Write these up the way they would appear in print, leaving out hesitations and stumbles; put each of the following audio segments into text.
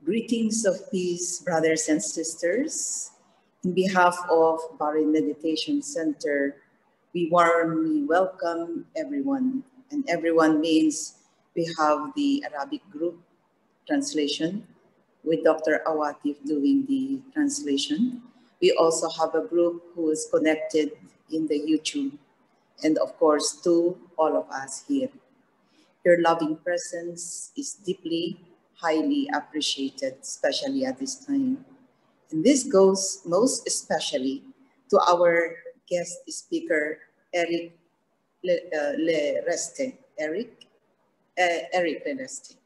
Greetings of peace, brothers and sisters. In behalf of Bari Meditation Center, we warmly welcome everyone. And everyone means we have the Arabic group translation with Dr. Awatif doing the translation. We also have a group who is connected in the YouTube, and of course to all of us here. Your loving presence is deeply, highly appreciated, especially at this time. And this goes most especially to our guest speaker, Eric LeReste, Eric LeReste,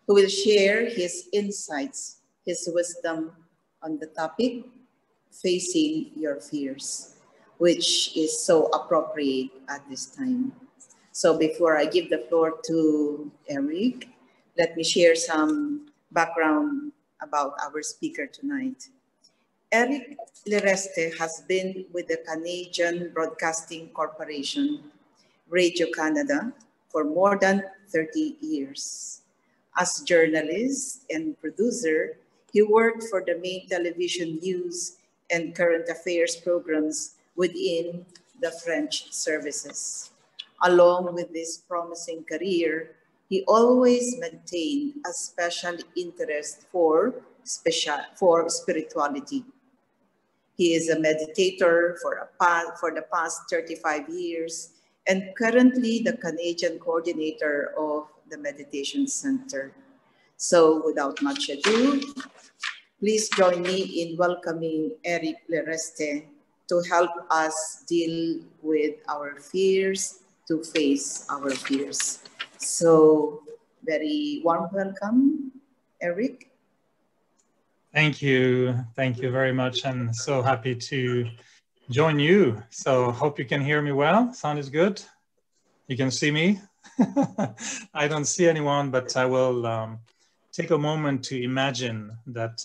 who will share his insights, his wisdom on the topic, facing your fears, which is so appropriate at this time. So before I give the floor to Eric, let me share some background about our speaker tonight. Eric LeReste has been with the Canadian Broadcasting Corporation, Radio Canada, for more than 30 years. As journalist and producer, he worked for the main television news and current affairs programs within the French services. Along with this promising career, he always maintained a special interest for spirituality. He is a meditator for the past 35 years and currently the Canadian coordinator of the Meditation Center. So without much ado, please join me in welcoming Eric LeReste to help us deal with our fears, to face our fears. So very warm welcome, Eric. Thank you very much, and so happy to join you. So hope you can hear me well. Sound is good? You can see me? I don't see anyone, but I will take a moment to imagine that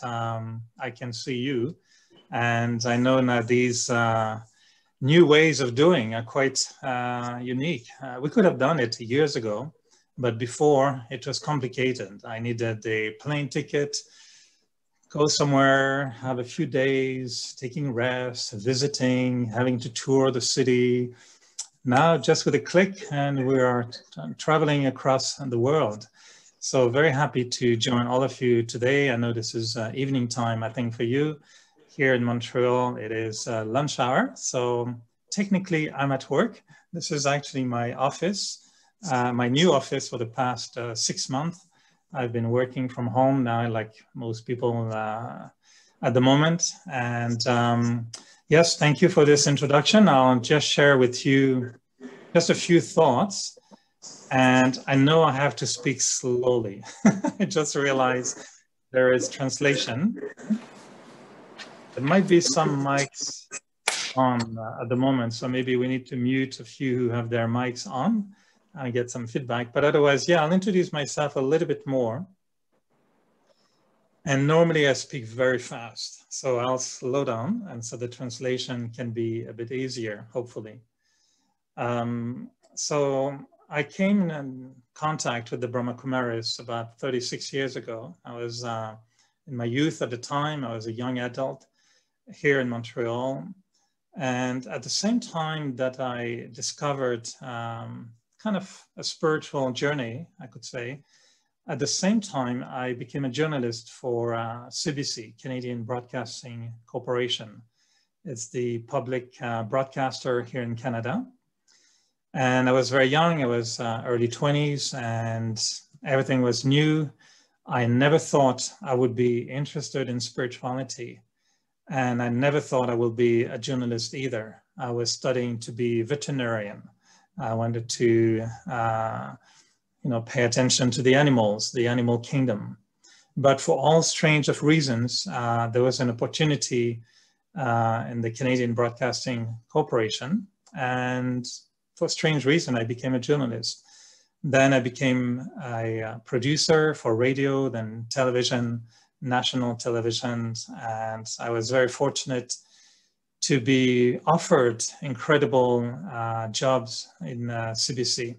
I can see you. And I know that these new ways of doing are quite unique. We could have done it years ago, but before it was complicated. I needed a plane ticket, go somewhere, have a few days, taking rest, visiting, having to tour the city. Now just with a click and we are traveling across the world. So very happy to join all of you today. I know this is evening time, I think for you. Here in Montreal, it is lunch hour. So technically I'm at work. This is actually my office, my new office for the past 6 months. I've been working from home now, like most people at the moment. And yes, thank you for this introduction. I'll just share with you just a few thoughts. And I know I have to speak slowly. I just realized there is translation. There might be some mics on at the moment, so maybe we need to mute a few who have their mics on and get some feedback. But otherwise, yeah, I'll introduce myself a little bit more. And normally I speak very fast, so I'll slow down, and so the translation can be a bit easier, hopefully. So I came in contact with the Brahma Kumaris about 36 years ago. I was in my youth at the time. I was a young adult here in Montreal. And at the same time that I discovered kind of a spiritual journey, I could say, at the same time, I became a journalist for CBC, Canadian Broadcasting Corporation. It's the public broadcaster here in Canada. And I was very young, I was early 20s, and everything was new. I never thought I would be interested in spirituality. And I never thought I would be a journalist either. I was studying to be a veterinarian. I wanted to pay attention to the animals, the animal kingdom. But for all strange of reasons, there was an opportunity in the Canadian Broadcasting Corporation. And for a strange reason, I became a journalist. Then I became a producer for radio, then television, national television, and I was very fortunate to be offered incredible jobs in CBC.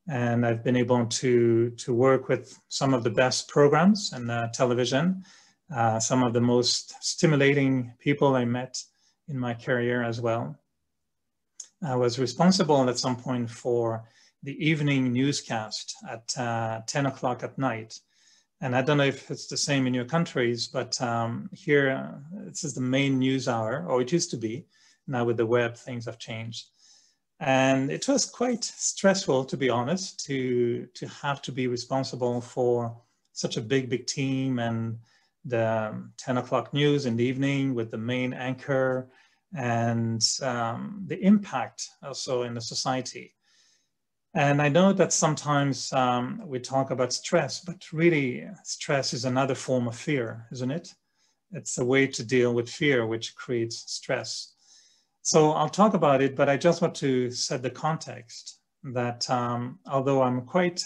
And I've been able to work with some of the best programs in television, some of the most stimulating people I met in my career as well. I was responsible at some point for the evening newscast at 10 o'clock at night. And I don't know if it's the same in your countries, but here this is the main news hour, or it used to be. Now with the web, things have changed. And it was quite stressful, to be honest, to have to be responsible for such a big team, and the 10 o'clock news in the evening with the main anchor, and the impact also in the society. And I know that sometimes we talk about stress, but really stress is another form of fear, isn't it? It's a way to deal with fear, which creates stress. So I'll talk about it, but I just want to set the context that although I'm quite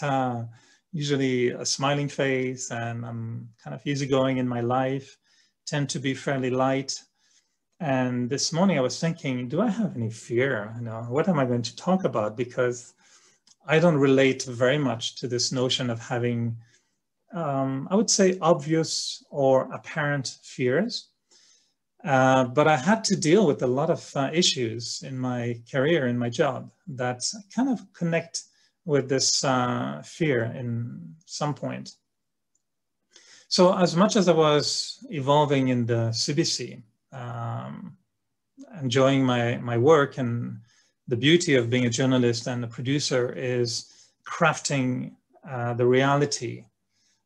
usually a smiling face and I'm kind of easygoing in my life, tend to be fairly light. And this morning I was thinking, do I have any fear? You know, what am I going to talk about? Because I don't relate very much to this notion of having, I would say, obvious or apparent fears. But I had to deal with a lot of issues in my career, in my job, that kind of connect with this fear in some point. So as much as I was evolving in the CBC, enjoying my work, and the beauty of being a journalist and a producer is crafting the reality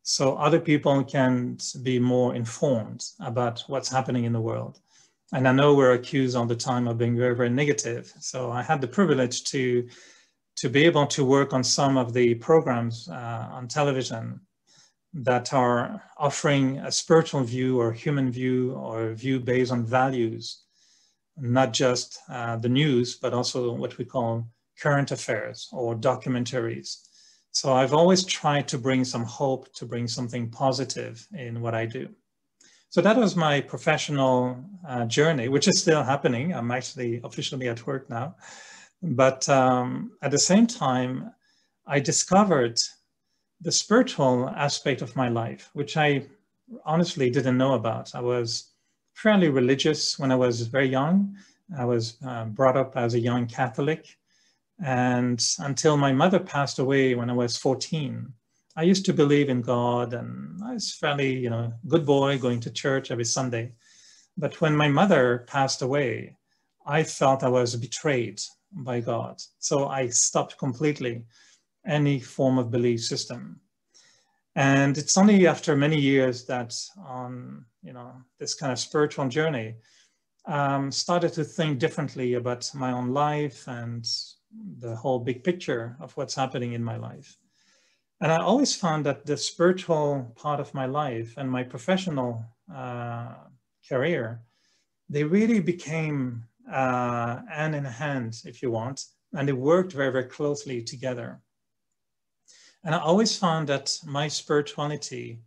so other people can be more informed about what's happening in the world. And I know we're accused all the time of being very negative. So I had the privilege to be able to work on some of the programs on television that are offering a spiritual view or human view, or a view based on values, not just the news, but also what we call current affairs or documentaries. So I've always tried to bring some hope, to bring something positive in what I do. So that was my professional journey, which is still happening. I'm actually officially at work now. But at the same time, I discovered the spiritual aspect of my life, which I honestly didn't know about. I was fairly religious when I was very young. I was brought up as a young Catholic. And until my mother passed away when I was 14, I used to believe in God, and I was fairly, good boy going to church every Sunday. But when my mother passed away, I felt I was betrayed by God. So I stopped completely any form of belief system. And it's only after many years that on, this kind of spiritual journey, started to think differently about my own life and the whole big picture of what's happening in my life. And I always found that the spiritual part of my life and my professional career, they really became hand in hand, if you want, and they worked very closely together. And I always found that my spirituality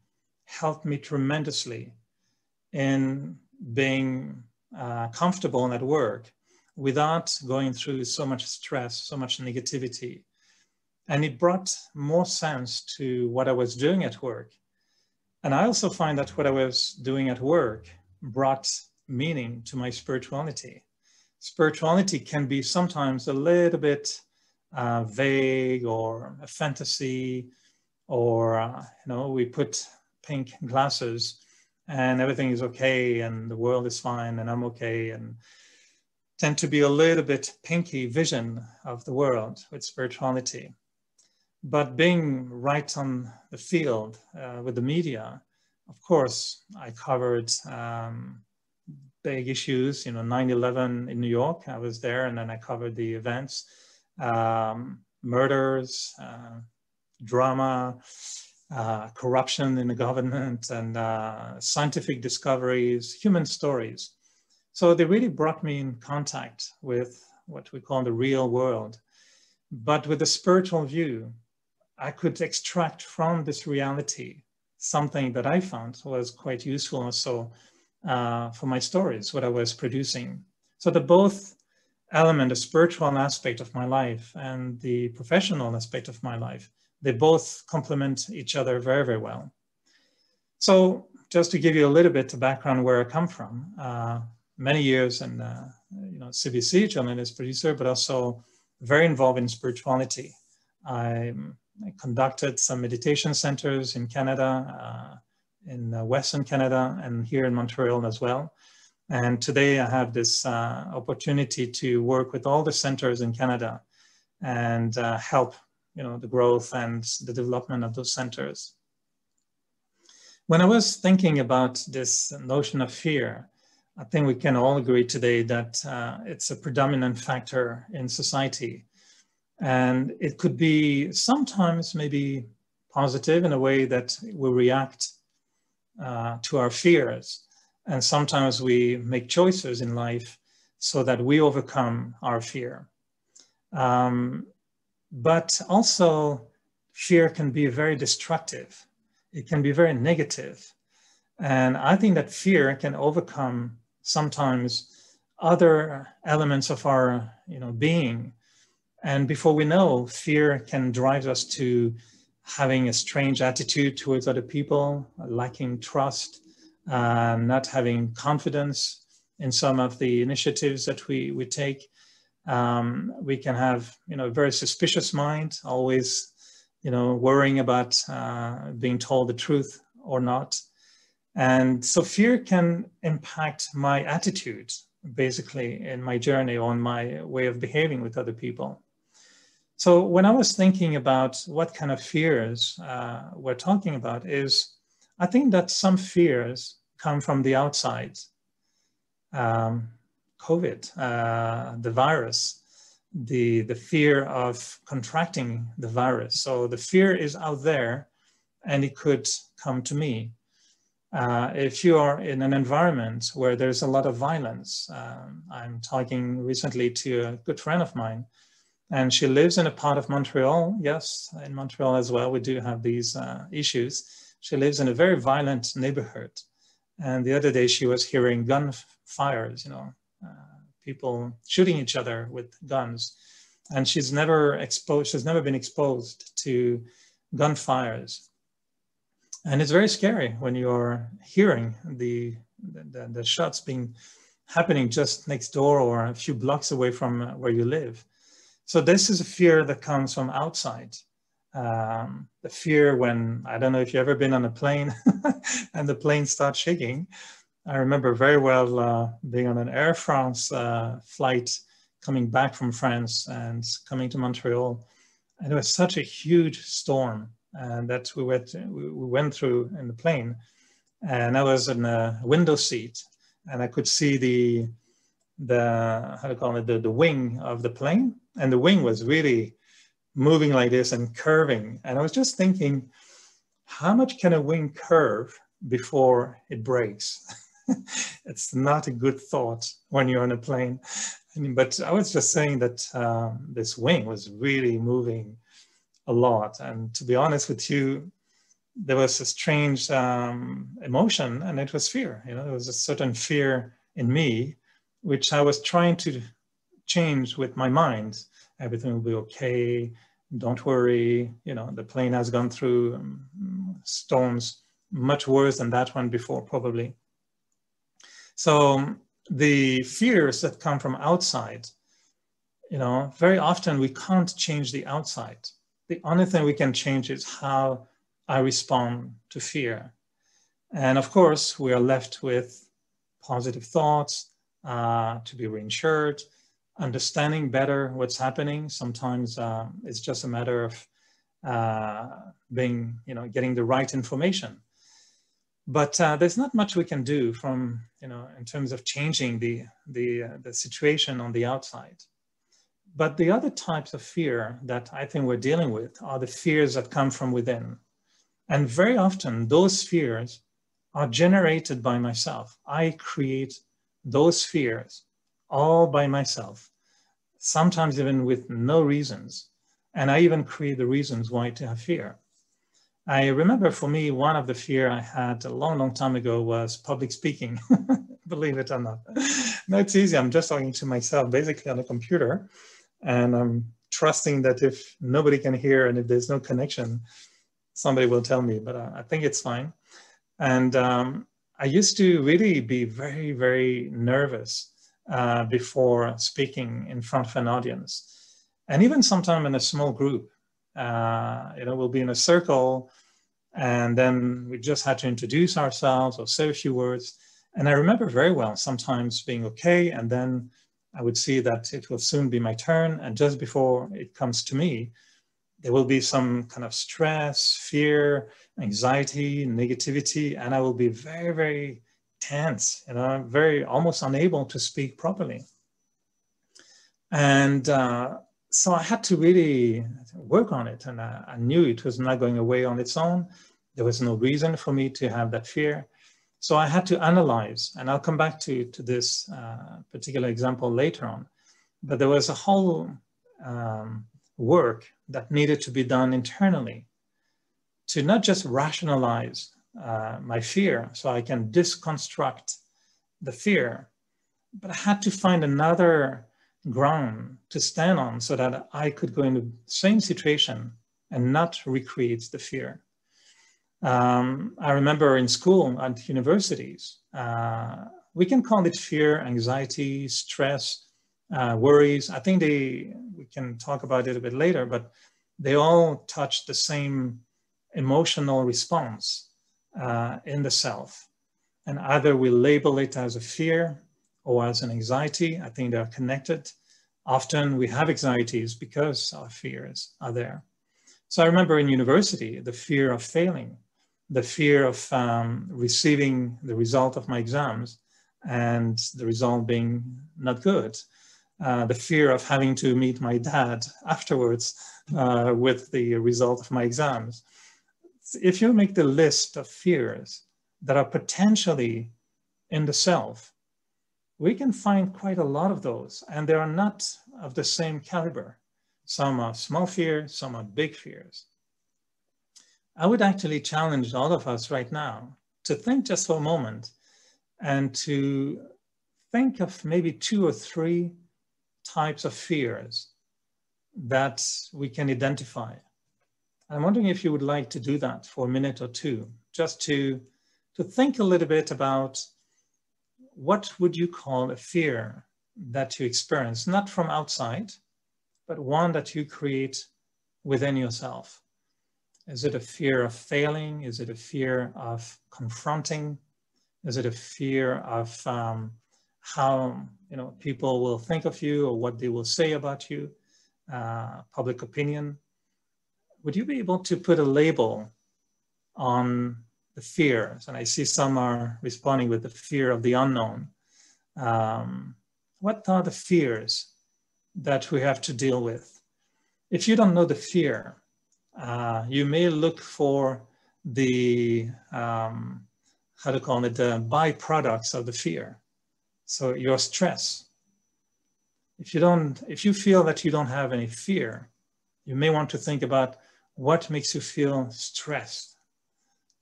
helped me tremendously in being comfortable at work without going through so much stress, so much negativity. And it brought more sense to what I was doing at work. And I also find that what I was doing at work brought meaning to my spirituality. Spirituality can be sometimes a little bit vague, or a fantasy, or, we put pink glasses and everything is okay and the world is fine and I'm okay, and tend to be a little bit pinky vision of the world with spirituality. But being right on the field with the media, of course, I covered big issues, 9/11 in New York, I was there, and then I covered the events, murders, drama, corruption in the government, and scientific discoveries, human stories. So they really brought me in contact with what we call the real world, but with a spiritual view. I could extract from this reality something that I found was quite useful also for my stories, what I was producing. So the both element, the spiritual aspect of my life and the professional aspect of my life, they both complement each other very, very well. So just to give you a little bit of background where I come from, many years in CBC, journalist, producer, but also very involved in spirituality. I conducted some meditation centers in Canada, in Western Canada, and here in Montreal as well. And today I have this opportunity to work with all the centers in Canada and help, the growth and the development of those centers. When I was thinking about this notion of fear, I think we can all agree today that it's a predominant factor in society. And it could be sometimes maybe positive in a way that we react to our fears. And sometimes we make choices in life so that we overcome our fear. But also fear can be very destructive. It can be very negative. And I think that fear can overcome sometimes other elements of our being. And before we know, fear can drive us to having a strange attitude towards other people, lacking trust, not having confidence in some of the initiatives that we take. We can have a very suspicious mind, always worrying about being told the truth or not. And so fear can impact my attitude, basically, in my journey or in my way of behaving with other people. So when I was thinking about what kind of fears we're talking about is, I think that some fears come from the outside. COVID, the virus, the fear of contracting the virus. So the fear is out there and it could come to me. If you are in an environment where there's a lot of violence, I'm talking recently to a good friend of mine, and she lives in a part of Montreal. Yes, in Montreal as well, we do have these issues. She lives in a very violent neighborhood. And the other day she was hearing gunfires, people shooting each other with guns. And she's never been exposed to gunfires. And it's very scary when you're hearing the shots happening just next door or a few blocks away from where you live. So this is a fear that comes from outside. The fear when, I don't know if you've ever been on a plane and the plane starts shaking. I remember very well being on an Air France flight coming back from France and coming to Montreal. And it was such a huge storm that we went through in the plane. And I was in a window seat and I could see the wing of the plane. And the wing was really moving like this and curving. And I was just thinking, how much can a wing curve before it breaks? It's not a good thought when you're on a plane. But I was just saying that this wing was really moving a lot. And to be honest with you, there was a strange emotion, and it was fear. There was a certain fear in me, which I was trying to change with my mind. Everything will be okay. Don't worry. The plane has gone through storms much worse than that one before, probably. So the fears that come from outside, very often we can't change the outside. The only thing we can change is how I respond to fear. And of course, we are left with positive thoughts, to be reinsured, understanding better what's happening. Sometimes it's just a matter of getting the right information. But there's not much we can do from, in terms of changing the situation on the outside. But the other types of fear that I think we're dealing with are the fears that come from within. And very often those fears are generated by myself. I create those fears all by myself, sometimes even with no reasons. And I even create the reasons why to have fear. I remember for me, one of the fear I had a long, long time ago was public speaking, believe it or not. No, it's easy. I'm just talking to myself basically on a computer, and I'm trusting that if nobody can hear and if there's no connection, somebody will tell me, but I think it's fine. And I used to really be very, very nervous before speaking in front of an audience. And even sometime in a small group, we'll be in a circle and then we just had to introduce ourselves or say a few words. And I remember very well sometimes being okay, and then I would see that it will soon be my turn. And just before it comes to me, there will be some kind of stress, fear, anxiety, negativity, and I will be very, very tense, very almost unable to speak properly. And so I had to really work on it, and I knew it was not going away on its own. There was no reason for me to have that fear. So I had to analyze, and I'll come back to this particular example later on. But there was a whole work that needed to be done internally to not just rationalize my fear so I can deconstruct the fear, but I had to find another ground to stand on so that I could go into the same situation and not recreate the fear. I remember in school and universities, we can call it fear, anxiety, stress, worries. I think we can talk about it a bit later, but they all touch the same emotional response in the self. And either we label it as a fear or as an anxiety. I think they're connected. Often we have anxieties because our fears are there. So I remember in university, the fear of failing, the fear of receiving the result of my exams and the result being not good, the fear of having to meet my dad afterwards with the result of my exams. If you make the list of fears that are potentially in the self, we can find quite a lot of those, and they are not of the same caliber. Some are small fears, some are big fears. I would actually challenge all of us right now to think just for a moment and to think of maybe 2 or 3 types of fears that we can identify. I'm wondering if you would like to do that for a minute or two, just to think a little bit about what would you call a fear that you experience, not from outside, but one that you create within yourself. Is it a fear of failing? Is it a fear of confronting? Is it a fear of how people will think of you or what they will say about you, public opinion? Would you be able to put a label on the fears? And I see some are responding with the fear of the unknown. What are the fears that we have to deal with? If you don't know the fear, you may look for the, how to call it, the byproducts of the fear. So your stress. If you feel that you don't have any fear, you may want to think about what makes you feel stressed.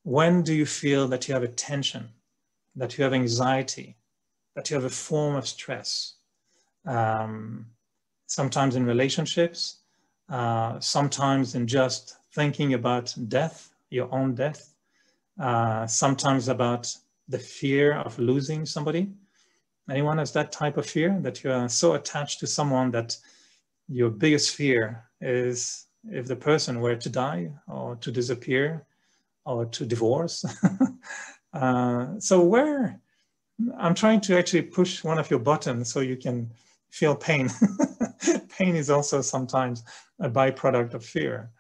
When do you feel that you have a tension, that you have anxiety, that you have a form of stress? Sometimes in relationships, sometimes in just thinking about death, your own death, sometimes about the fear of losing somebody. Anyone has that type of fear, that you are so attached to someone that your biggest fear is if the person were to die or to disappear or to divorce. So I'm trying to actually push one of your buttons so you can feel pain. Pain is also sometimes a byproduct of fear.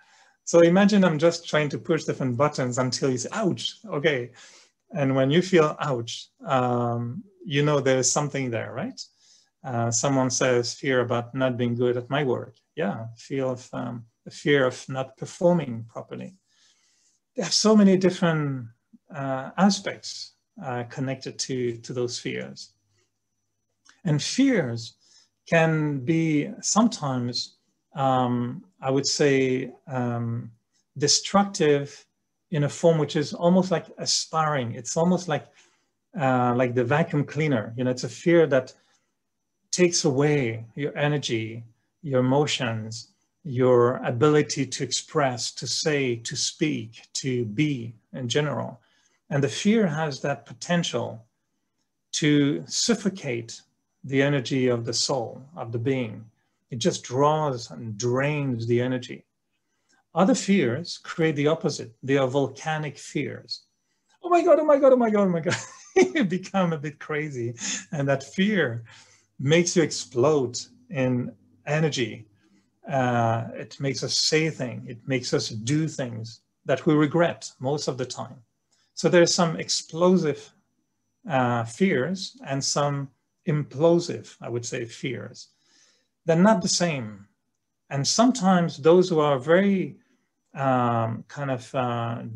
So imagine I'm just trying to push different buttons until you say, ouch, okay. And when you feel ouch, there's something there, right? Someone says fear about not being good at my work. Yeah, the fear of not performing properly. There are so many different aspects connected to those fears. And fears can be sometimes I would say, destructive in a form which is almost like aspiring. It's almost like the vacuum cleaner. You know, it's a fear that takes away your energy, your emotions, your ability to express, to say, to speak, to be in general. And the fear has that potential to suffocate the energy of the soul, of the being. It just draws and drains the energy. Other fears create the opposite. They are volcanic fears. Oh my God, oh my God, oh my God, oh my God. You become a bit crazy. And that fear makes you explode in energy. It makes us say things. It makes us do things that we regret most of the time. So there's some explosive fears and some implosive, I would say, fears. They're not the same. And sometimes those who are very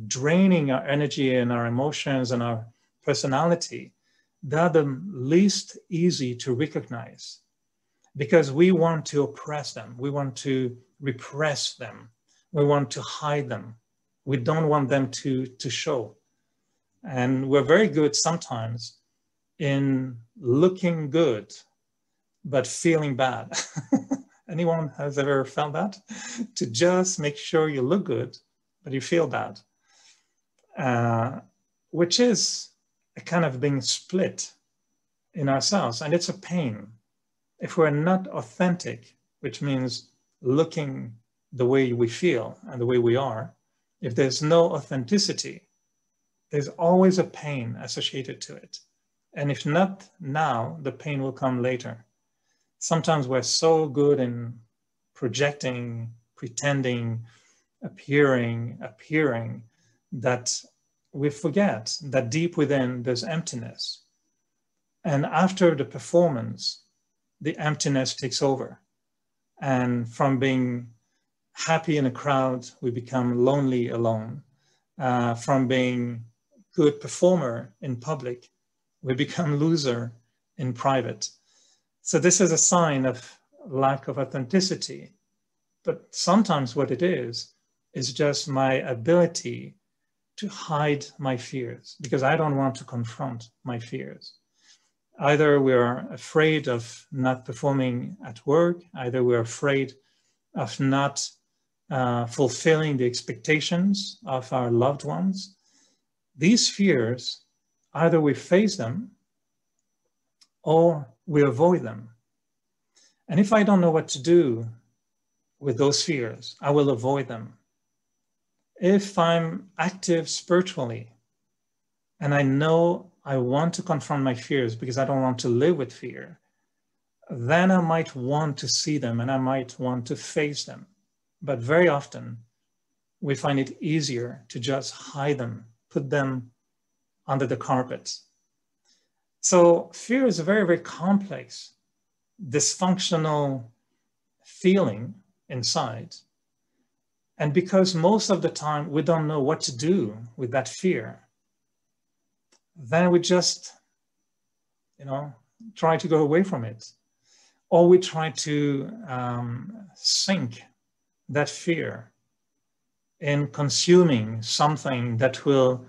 draining our energy and our emotions and our personality, they're the least easy to recognize because we want to oppress them. We want to repress them. We want to hide them. We don't want them to show. And we're very good sometimes in looking good, but feeling bad. Anyone has ever felt that? To just make sure you look good, but you feel bad, which is a kind of being split in ourselves. And it's a pain. If we're not authentic, which means looking the way we feel and the way we are, if there's no authenticity, there's always a pain associated to it. And if not now, the pain will come later. Sometimes we're so good in projecting, pretending, appearing, that we forget that deep within there's emptiness. And after the performance, the emptiness takes over. And from being happy in a crowd, we become lonely alone. From being good performer in public, we become loser in private. So this is a sign of lack of authenticity. But sometimes what it is just my ability to hide my fears because I don't want to confront my fears. Either we're afraid of not performing at work, either we're afraid of not fulfilling the expectations of our loved ones. These fears, either we face them or we avoid them. And if I don't know what to do with those fears, I will avoid them. If I'm active spiritually and I know I want to confront my fears because I don't want to live with fear, then I might want to see them and I might want to face them. But very often we find it easier to just hide them, put them under the carpet. So fear is a very, very complex, dysfunctional feeling inside. And because most of the time we don't know what to do with that fear, then we just, try to go away from it. Or we try to sink that fear in consuming something that will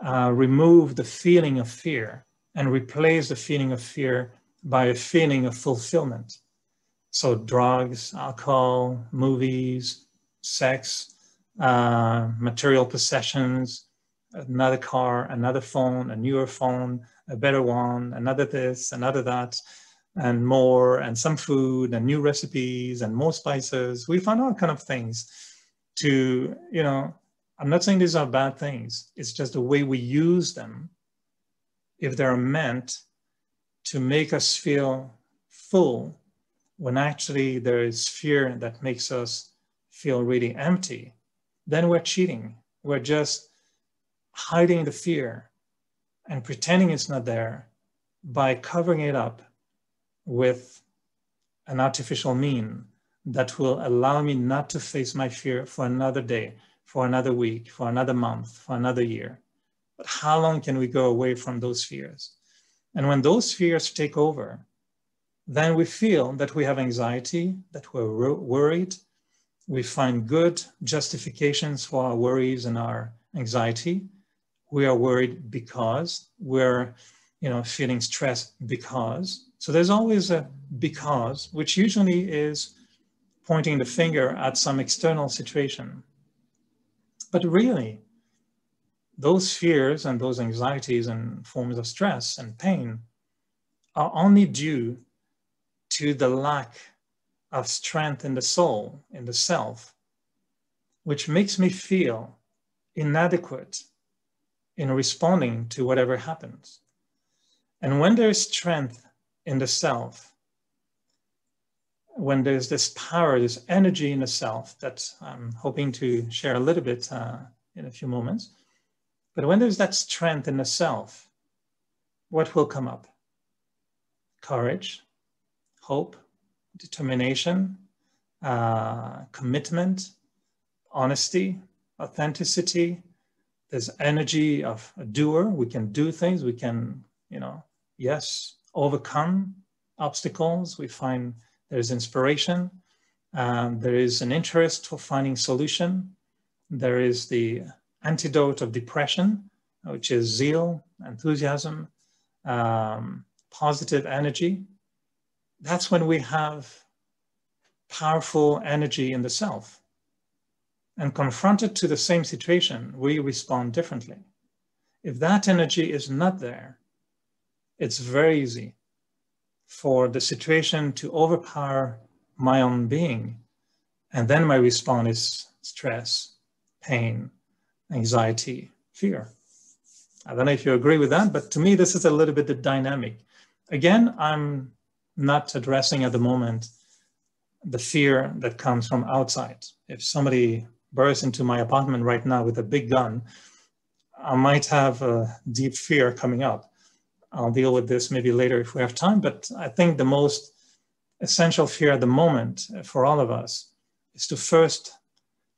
remove the feeling of fear and replace the feeling of fear by a feeling of fulfillment. So drugs, alcohol, movies, sex, material possessions, another car, another phone, a newer phone, a better one, another this, another that, and more, and some food, and new recipes, and more spices. We find all kind of things to, I'm not saying these are bad things. It's just the way we use them. If they're meant to make us feel full, when actually there is fear that makes us feel really empty, then we're cheating. We're just hiding the fear and pretending it's not there by covering it up with an artificial mean that will allow me not to face my fear for another day, for another week, for another month, for another year. But how long can we go away from those fears? And when those fears take over, then we feel that we have anxiety, that we're worried, We find good justifications for our worries and our anxiety. We are worried because we're, feeling stressed because. So there's always a because, which usually is pointing the finger at some external situation. But really, those fears and those anxieties and forms of stress and pain are only due to the lack of strength in the soul, in the self, which makes me feel inadequate in responding to whatever happens. And when there's strength in the self, when there's this power, this energy in the self that I'm hoping to share a little bit in a few moments, but when there's that strength in the self, what will come up? Courage, hope, determination, commitment, honesty, authenticity. There's energy of a doer. We can do things. We can, overcome obstacles. We find there's inspiration. There is an interest for finding solution. There is the antidote of depression, which is zeal, enthusiasm, positive energy. That's when we have powerful energy in the self. And confronted to the same situation, we respond differently. If that energy is not there, it's very easy for the situation to overpower my own being. And then my response is stress, pain, anxiety, fear. I don't know if you agree with that, but to me, this is a little bit the dynamic. Again, I'm not addressing at the moment the fear that comes from outside. If somebody bursts into my apartment right now with a big gun, I might have a deep fear coming up. I'll deal with this maybe later if we have time, but I think the most essential fear at the moment for all of us is to first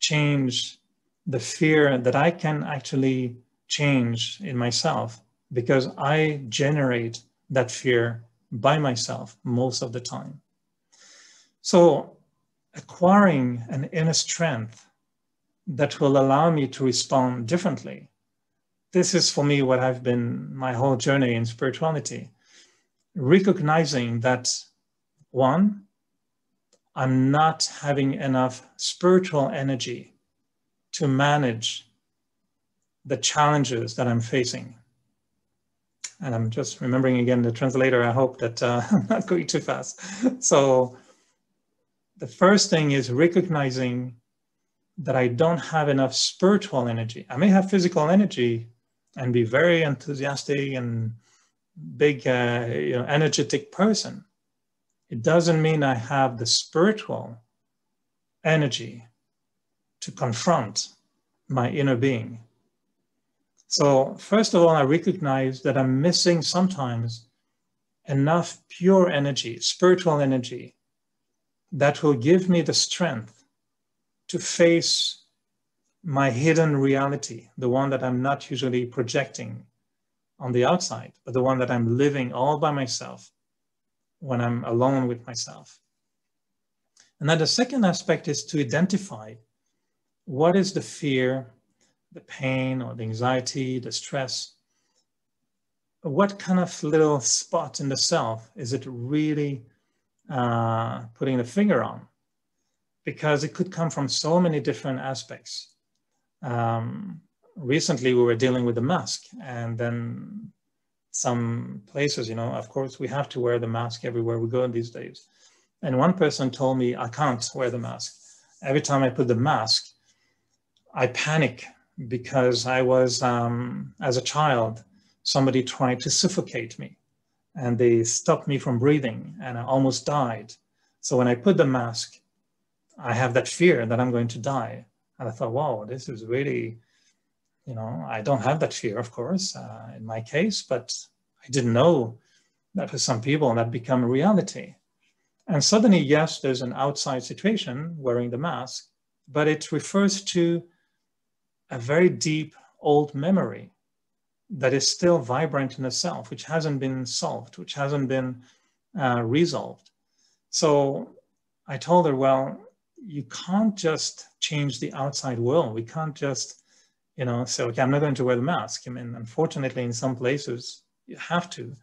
change the fear that I can actually change in myself, because I generate that fear by myself most of the time. So acquiring an inner strength that will allow me to respond differently. This is for me what I've been my whole journey in spirituality. Recognizing that, one, I'm not having enough spiritual energy to manage the challenges that I'm facing. And I'm just remembering again the translator. I hope that I'm not going too fast. So the first thing is recognizing that I don't have enough spiritual energy. I may have physical energy and be very enthusiastic and big, energetic person. It doesn't mean I have the spiritual energy to confront my inner being. So first of all, I recognize that I'm missing sometimes enough pure energy, spiritual energy, that will give me the strength to face my hidden reality, the one that I'm not usually projecting on the outside, but the one that I'm living all by myself when I'm alone with myself. And then the second aspect is to identify what is the fear, the pain, or the anxiety, the stress. What kind of little spot in the self is it really putting the finger on? Because it could come from so many different aspects. Recently, we were dealing with the mask, and then some places, of course, we have to wear the mask everywhere we go these days. And one person told me, I can't wear the mask. Every time I put the mask, I panic because I was, as a child, somebody tried to suffocate me and they stopped me from breathing and I almost died. So when I put the mask, I have that fear that I'm going to die. And I thought, wow, this is really, I don't have that fear, of course, in my case, but I didn't know that for some people that become a reality. And suddenly, yes, there's an outside situation wearing the mask, but it refers to a very deep old memory that is still vibrant in the self, which hasn't been solved, which hasn't been resolved. So I told her, well, you can't just change the outside world. We can't just, say, okay, I'm not going to wear the mask. I mean, unfortunately, in some places, you have to,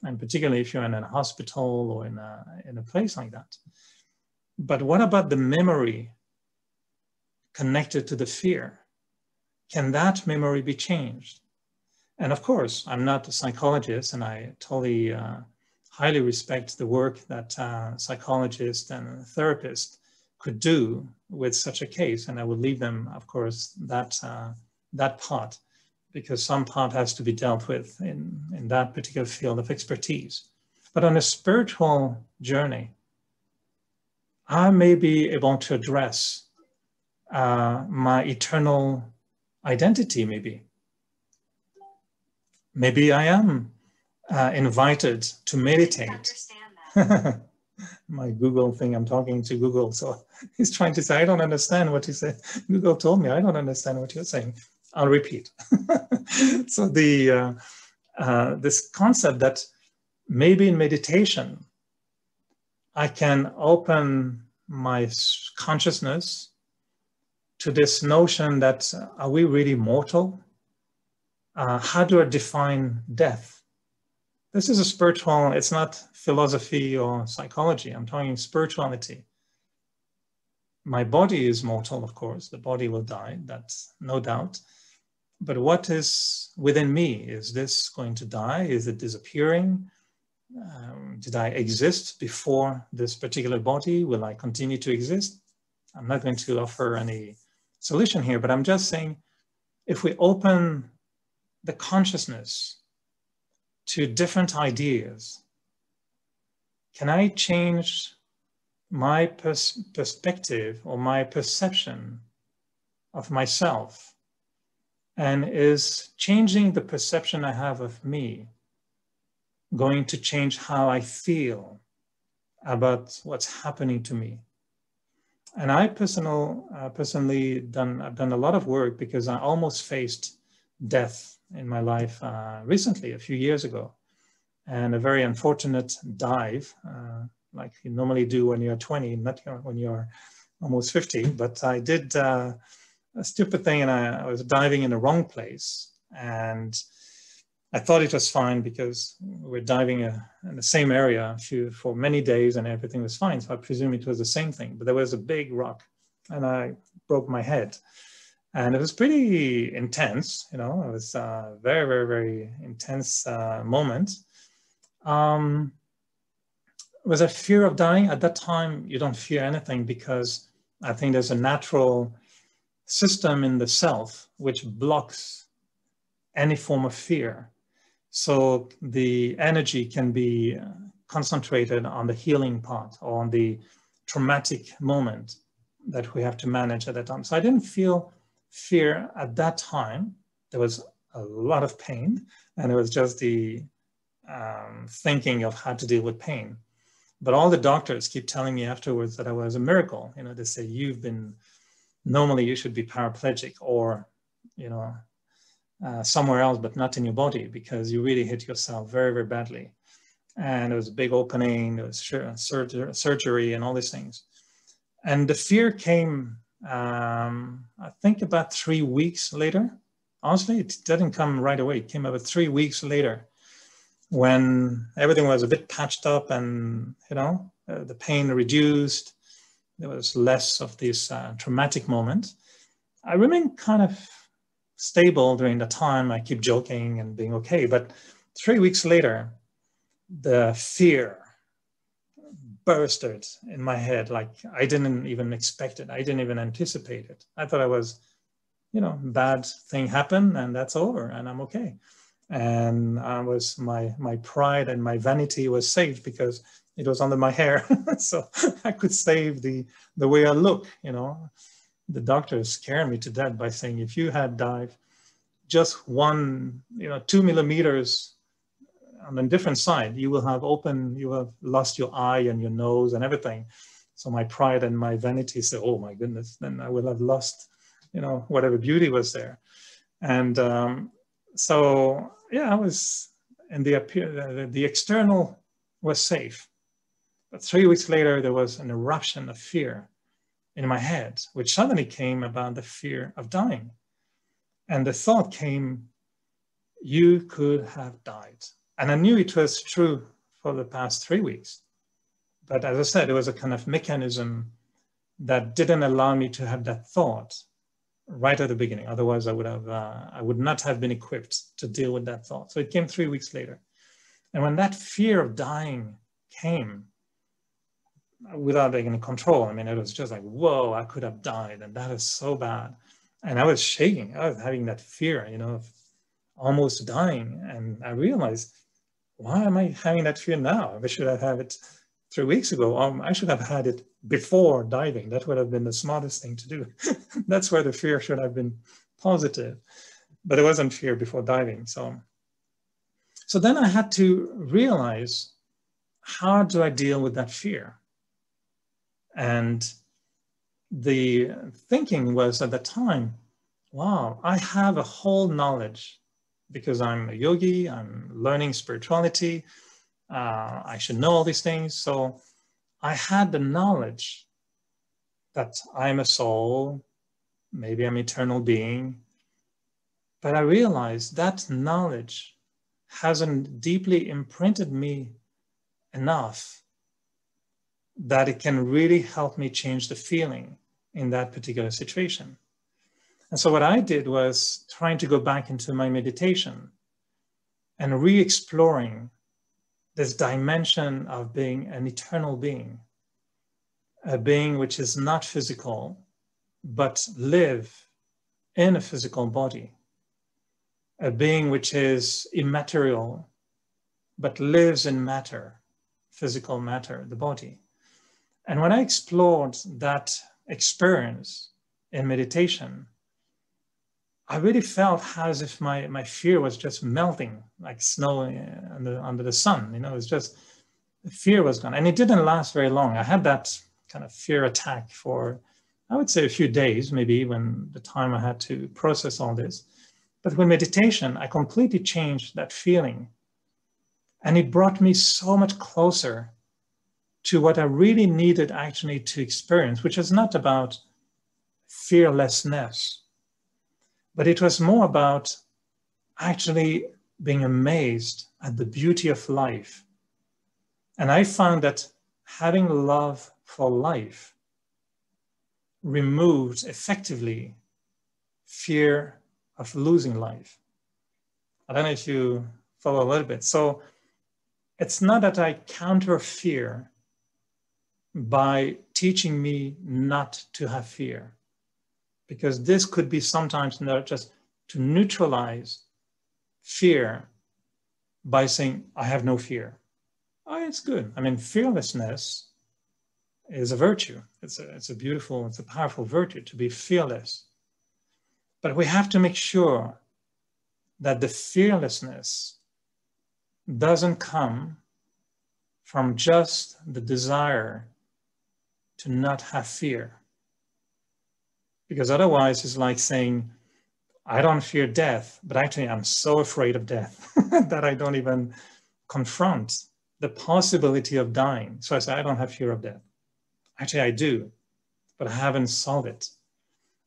and particularly if you're in a hospital or in a place like that. But what about the memory connected to the fear? Can that memory be changed? And of course, I'm not a psychologist, and I totally highly respect the work that psychologists and therapists could do with such a case. And I would leave them, of course, that part, because some part has to be dealt with in that particular field of expertise. But on a spiritual journey, I may be able to address my eternal identity, maybe. Maybe I am invited to meditate. My Google thing, I'm talking to Google, so he's trying to say, I don't understand what you say. Google told me, I don't understand what you're saying. I'll repeat. So this concept that maybe in meditation, I can open my consciousness to this notion that are we really mortal? How do I define death? This is a spiritual, it's not philosophy or psychology. I'm talking spirituality. My body is mortal, of course. The body will die, that's no doubt. But what is within me? Is this going to die? Is it disappearing? Did I exist before this particular body? Will I continue to exist? I'm not going to offer any solution here, but I'm just saying, if we open the consciousness to different ideas, can I change my perspective or my perception of myself? And is changing the perception I have of me going to change how I feel about what's happening to me? And I've personally done a lot of work, because I almost faced death in my life recently, a few years ago, and a very unfortunate dive, like you normally do when you're 20, not when you're almost 50. But I did a stupid thing, and I was diving in the wrong place, and I thought it was fine because we're diving in the same area for many days and everything was fine. So I presume it was the same thing, but there was a big rock and I broke my head. And it was pretty intense, it was a very, very, very intense moment. Was there fear of dying? At that time, you don't fear anything, because I think there's a natural system in the self which blocks any form of fear. So the energy can be concentrated on the healing part or on the traumatic moment that we have to manage at that time. So I didn't feel fear at that time. There was a lot of pain, and it was just the thinking of how to deal with pain. But all the doctors keep telling me afterwards that I was a miracle. They say, normally you should be paraplegic or, somewhere else, but not in your body, because you really hit yourself very, very badly. And it was a big opening, there was surgery and all these things. And the fear came, I think about 3 weeks later. Honestly, it didn't come right away. It came about 3 weeks later, when everything was a bit patched up and, the pain reduced. There was less of this traumatic moment. I remained kind of stable during the time. I keep joking and being okay. But 3 weeks later, the fear bursted in my head like I didn't even expect it. I didn't even anticipate it. I thought I was, bad thing happened and that's over and I'm okay. And my pride and my vanity was saved because it was under my hair. So I could save the way I look, The doctors scared me to death by saying, if you had dived just 2 millimeters on a different side, you will have lost your eye and your nose and everything. So my pride and my vanity said, oh my goodness, then I will have lost, whatever beauty was there. And so, yeah, I was in the external was safe. But 3 weeks later, there was an eruption of fear in my head, which suddenly came about the fear of dying. And the thought came, you could have died. And I knew it was true for the past 3 weeks. But as I said, it was a kind of mechanism that didn't allow me to have that thought right at the beginning. Otherwise, I would not have been equipped to deal with that thought. So it came 3 weeks later. And when that fear of dying came, without any control, I mean, it was just like, whoa, I could have died, and that is so bad. And I was shaking. I was having that fear, you know, of almost dying. And I realized, why am I having that fear now? I should have had it 3 weeks ago. I should have had it before diving. That would have been the smartest thing to do. That's where the fear should have been positive. But it wasn't fear before diving. So then I had to realize, how do I deal with that fear? And the thinking was at the time, wow, I have a whole knowledge because I'm a yogi, I'm learning spirituality, I should know all these things. So I had the knowledge that I'm a soul, maybe I'm an eternal being, but I realized that knowledge hasn't deeply imprinted me enough that it can really help me change the feeling in that particular situation. And so what I did was trying to go back into my meditation and re-exploring this dimension of being an eternal being, a being which is not physical, but live in a physical body, a being which is immaterial, but lives in matter, physical matter, the body. And when I explored that experience in meditation, I really felt as if my fear was just melting like snow under the sun. You know, it was just, the fear was gone. And it didn't last very long. I had that kind of fear attack for, I would say, a few days, maybe even the time I had to process all this. But with meditation, I completely changed that feeling. And it brought me so much closer to what I really needed actually to experience, which is not about fearlessness, but it was more about actually being amazed at the beauty of life. And I found that having love for life removed effectively fear of losing life. I don't know if you follow a little bit. So it's not that I counter fear by teaching me not to have fear, because this could be sometimes not just to neutralize fear by saying, I have no fear. Oh, it's good. I mean, fearlessness is a virtue. It's a beautiful, it's a powerful virtue to be fearless. But we have to make sure that the fearlessness doesn't come from just the desire to not have fear. Because otherwise it's like saying, I don't fear death, but actually I'm so afraid of death that I don't even confront the possibility of dying. So I say, I don't have fear of death. Actually, I do, but I haven't solved it.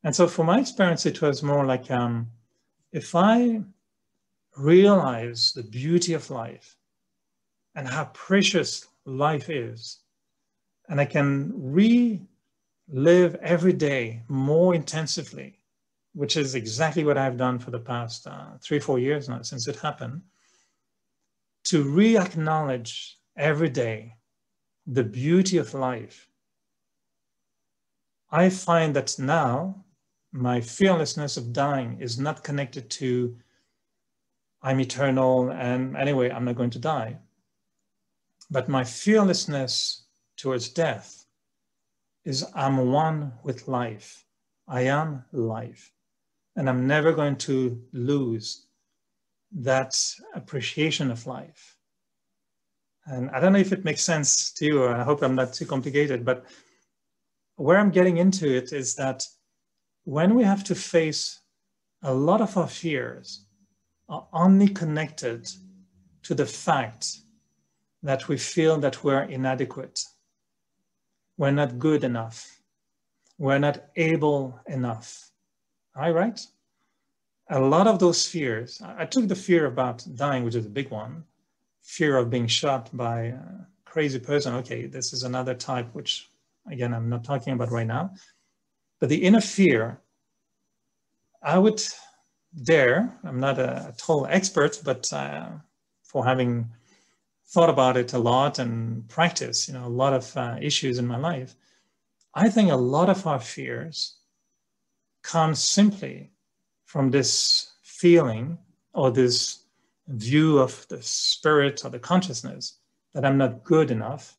And so for my experience, it was more like, if I realize the beauty of life and how precious life is, and I can relive every day more intensively, which is exactly what I've done for the past 3 or 4 years now since it happened, to re-acknowledge every day the beauty of life. I find that now my fearlessness of dying is not connected to I'm eternal and anyway, I'm not going to die. But my fearlessness towards death is I'm one with life. I am life. And I'm never going to lose that appreciation of life. And I don't know if it makes sense to you, or I hope I'm not too complicated, but where I'm getting into it is that when we have to face a lot of our fears are only connected to the fact that we feel that we're inadequate, we're not good enough, we're not able enough. Am I right? A lot of those fears, I took the fear about dying, which is a big one, fear of being shot by a crazy person. Okay, this is another type, which again, I'm not talking about right now. But the inner fear, I would dare, I'm not a total expert, but for having thought about it a lot and practice, a lot of issues in my life, I think a lot of our fears come simply from this feeling or this view of the spirit or the consciousness that I'm not good enough,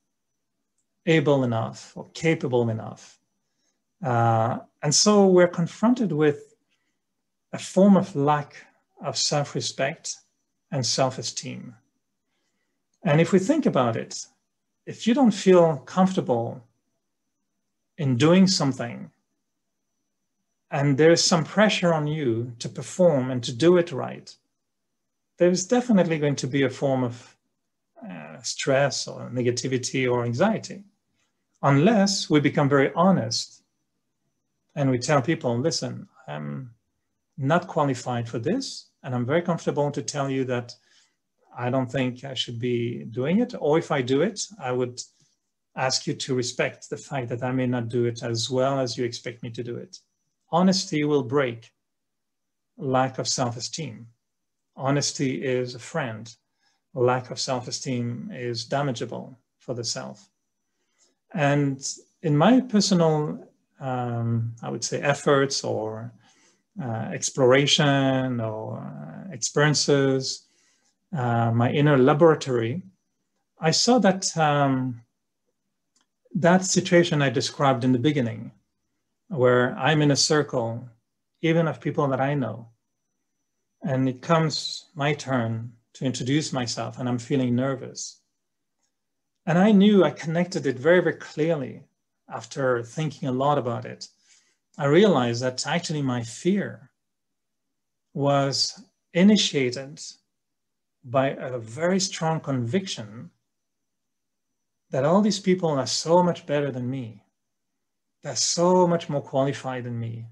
able enough, or capable enough. And so we're confronted with a form of lack of self-respect and self-esteem. And if we think about it, if you don't feel comfortable in doing something, and there's some pressure on you to perform and to do it right, there's definitely going to be a form of stress or negativity or anxiety, unless we become very honest and we tell people, listen, I'm not qualified for this, and I'm very comfortable to tell you that I don't think I should be doing it, or if I do it, I would ask you to respect the fact that I may not do it as well as you expect me to do it. Honesty will break lack of self-esteem. Honesty is a friend. Lack of self-esteem is damageable for the self. And in my personal, I would say, efforts or exploration or experiences, my inner laboratory, I saw that that situation I described in the beginning, where I'm in a circle, even of people that I know, and it comes my turn to introduce myself and I'm feeling nervous. And I knew I connected it very, very clearly after thinking a lot about it. I realized that actually my fear was initiated by a very strong conviction that all these people are so much better than me. They're so much more qualified than me.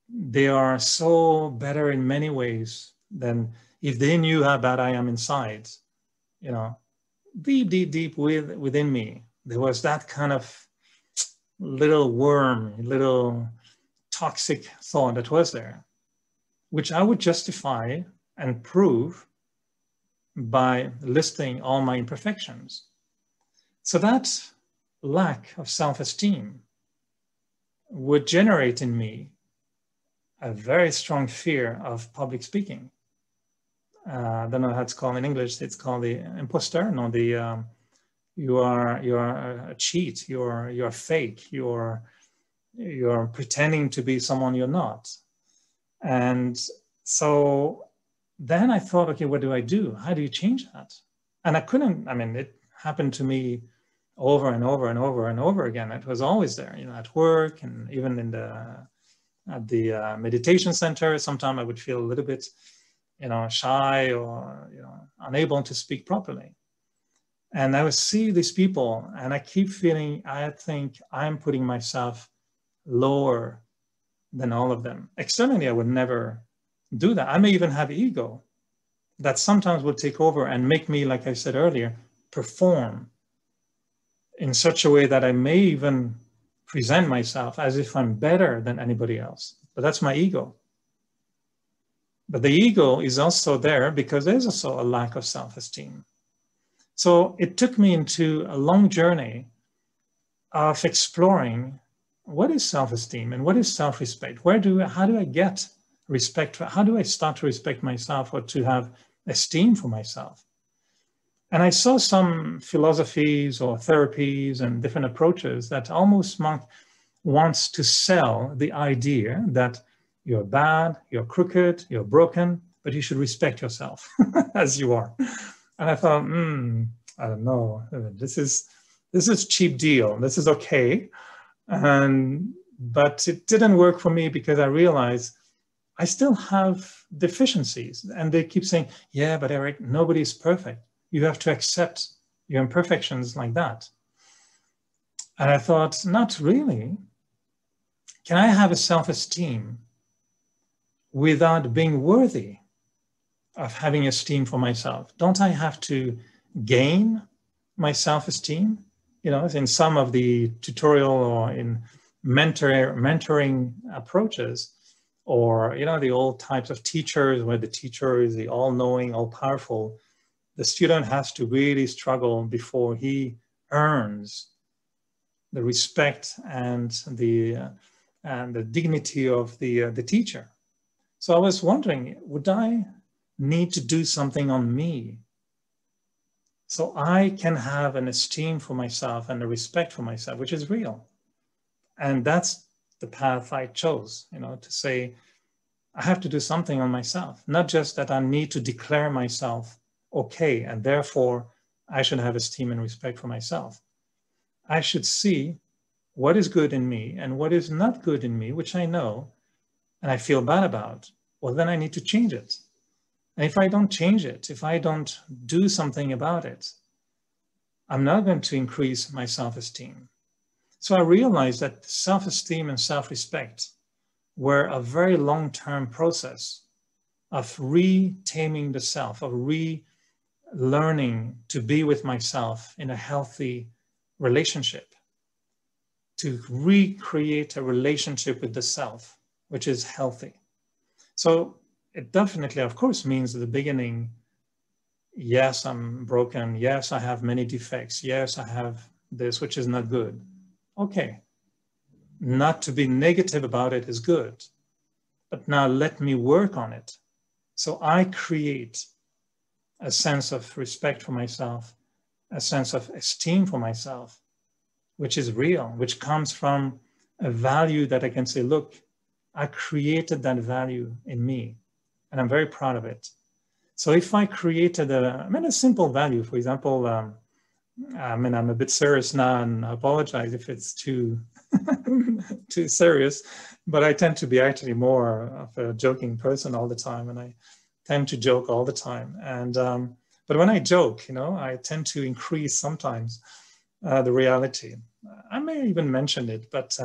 They are so better in many ways than if they knew how bad I am inside. Deep, deep, deep within me, there was that kind of little worm, little toxic thought that was there, which I would justify and prove by listing all my imperfections. So that lack of self-esteem would generate in me a very strong fear of public speaking. I don't know how it's called in English. It's called the imposter. No, you're a cheat. You're fake. You're pretending to be someone you're not. And so then I thought, okay, what do I do? How do you change that? And I couldn't. I mean, it happened to me over and over and over and over again. It was always there, at work and even at the meditation center. Sometimes I would feel a little bit, shy or, unable to speak properly. And I would see these people and I keep feeling, I think I'm putting myself lower than all of them. Externally, I would never do that. I may even have ego that sometimes will take over and make me, like I said earlier, perform in such a way that I may even present myself as if I'm better than anybody else. But that's my ego. But the ego is also there because there's also a lack of self-esteem. So it took me into a long journey of exploring what is self-esteem and what is self-respect? How do I get respect? How do I start to respect myself or to have esteem for myself? And I saw some philosophies or therapies and different approaches that almost wants to sell the idea that you're bad, you're crooked, you're broken, but you should respect yourself as you are. And I thought, I don't know, this is cheap deal. This is okay. But it didn't work for me because I realized I still have deficiencies. And they keep saying, yeah, but Eric, nobody's perfect. You have to accept your imperfections like that. And I thought, not really. can I have a self-esteem without being worthy of having esteem for myself? Don't I have to gain my self-esteem? You know, in some of the tutorial or in mentoring approaches, or, you know, the old types of teachers where the teacher is the all-knowing, all-powerful, the student has to really struggle before he earns the respect and the dignity of the teacher. So I was wondering, would I need to do something on me so I can have an esteem for myself and a respect for myself, which is real? And that's the path I chose, you know, to say, I have to do something on myself, not just that I need to declare myself okay, and therefore I should have esteem and respect for myself. I should see what is good in me and what is not good in me, which I know and I feel bad about. Well, then I need to change it. And if I don't change it, if I don't do something about it, I'm not going to increase my self-esteem. So I realized that self-esteem and self-respect were a very long-term process of re-taming the self, of relearning to be with myself in a healthy relationship, to recreate a relationship with the self, which is healthy. So it definitely, of course, means at the beginning, yes, I'm broken. Yes, I have many defects. Yes, I have this, which is not good. Okay. Not to be negative about it is good. But now let me work on it. So I create a sense of respect for myself, a sense of esteem for myself, which is real, which comes from a value that I can say, look, I created that value in me, and I'm very proud of it. So if I created a simple value, for example, I'm a bit serious now, and I apologize if it's too too serious, but I tend to be actually more of a joking person all the time, and I tend to joke all the time. And but when I joke, you know, I tend to increase sometimes the reality. I may even mention it, but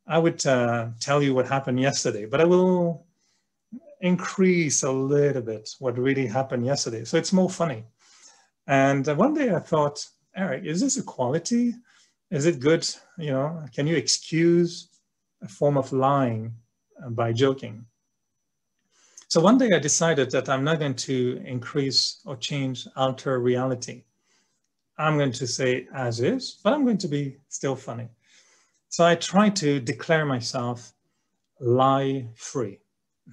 I would tell you what happened yesterday, but I will increase a little bit what really happened yesterday. So it's more funny. And one day I thought, Eric, is this a quality? Is it good? You know, can you excuse a form of lying by joking? So one day I decided that I'm not going to increase or change, alter reality. I'm going to say as is, but I'm going to be still funny. So I tried to declare myself lie-free.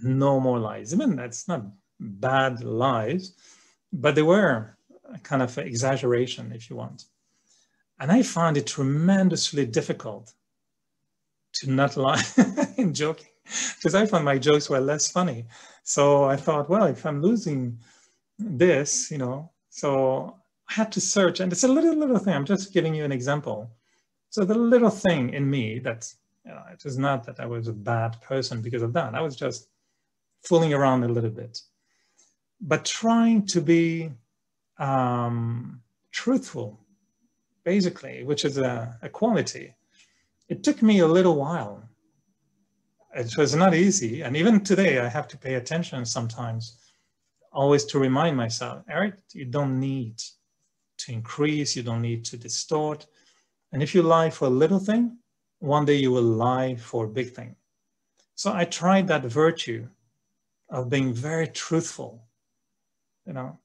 No more lies. Even that's not bad lies, but they were a kind of exaggeration, if you want. And I found it tremendously difficult to not lie in joking, because I found my jokes were less funny. So I thought, well, if I'm losing this, you know, so I had to search, and it's a little thing. I'm just giving you an example. So the little thing in me that, you know, it was not that I was a bad person because of that. I was just fooling around a little bit, but trying to be truthful, basically, which is a quality. It took me a little while. It was not easy. And even today, I have to pay attention sometimes, always to remind myself, Eric, you don't need to increase, you don't need to distort. And if you lie for a little thing, one day you will lie for a big thing. So I tried that virtue of being very truthful, you know.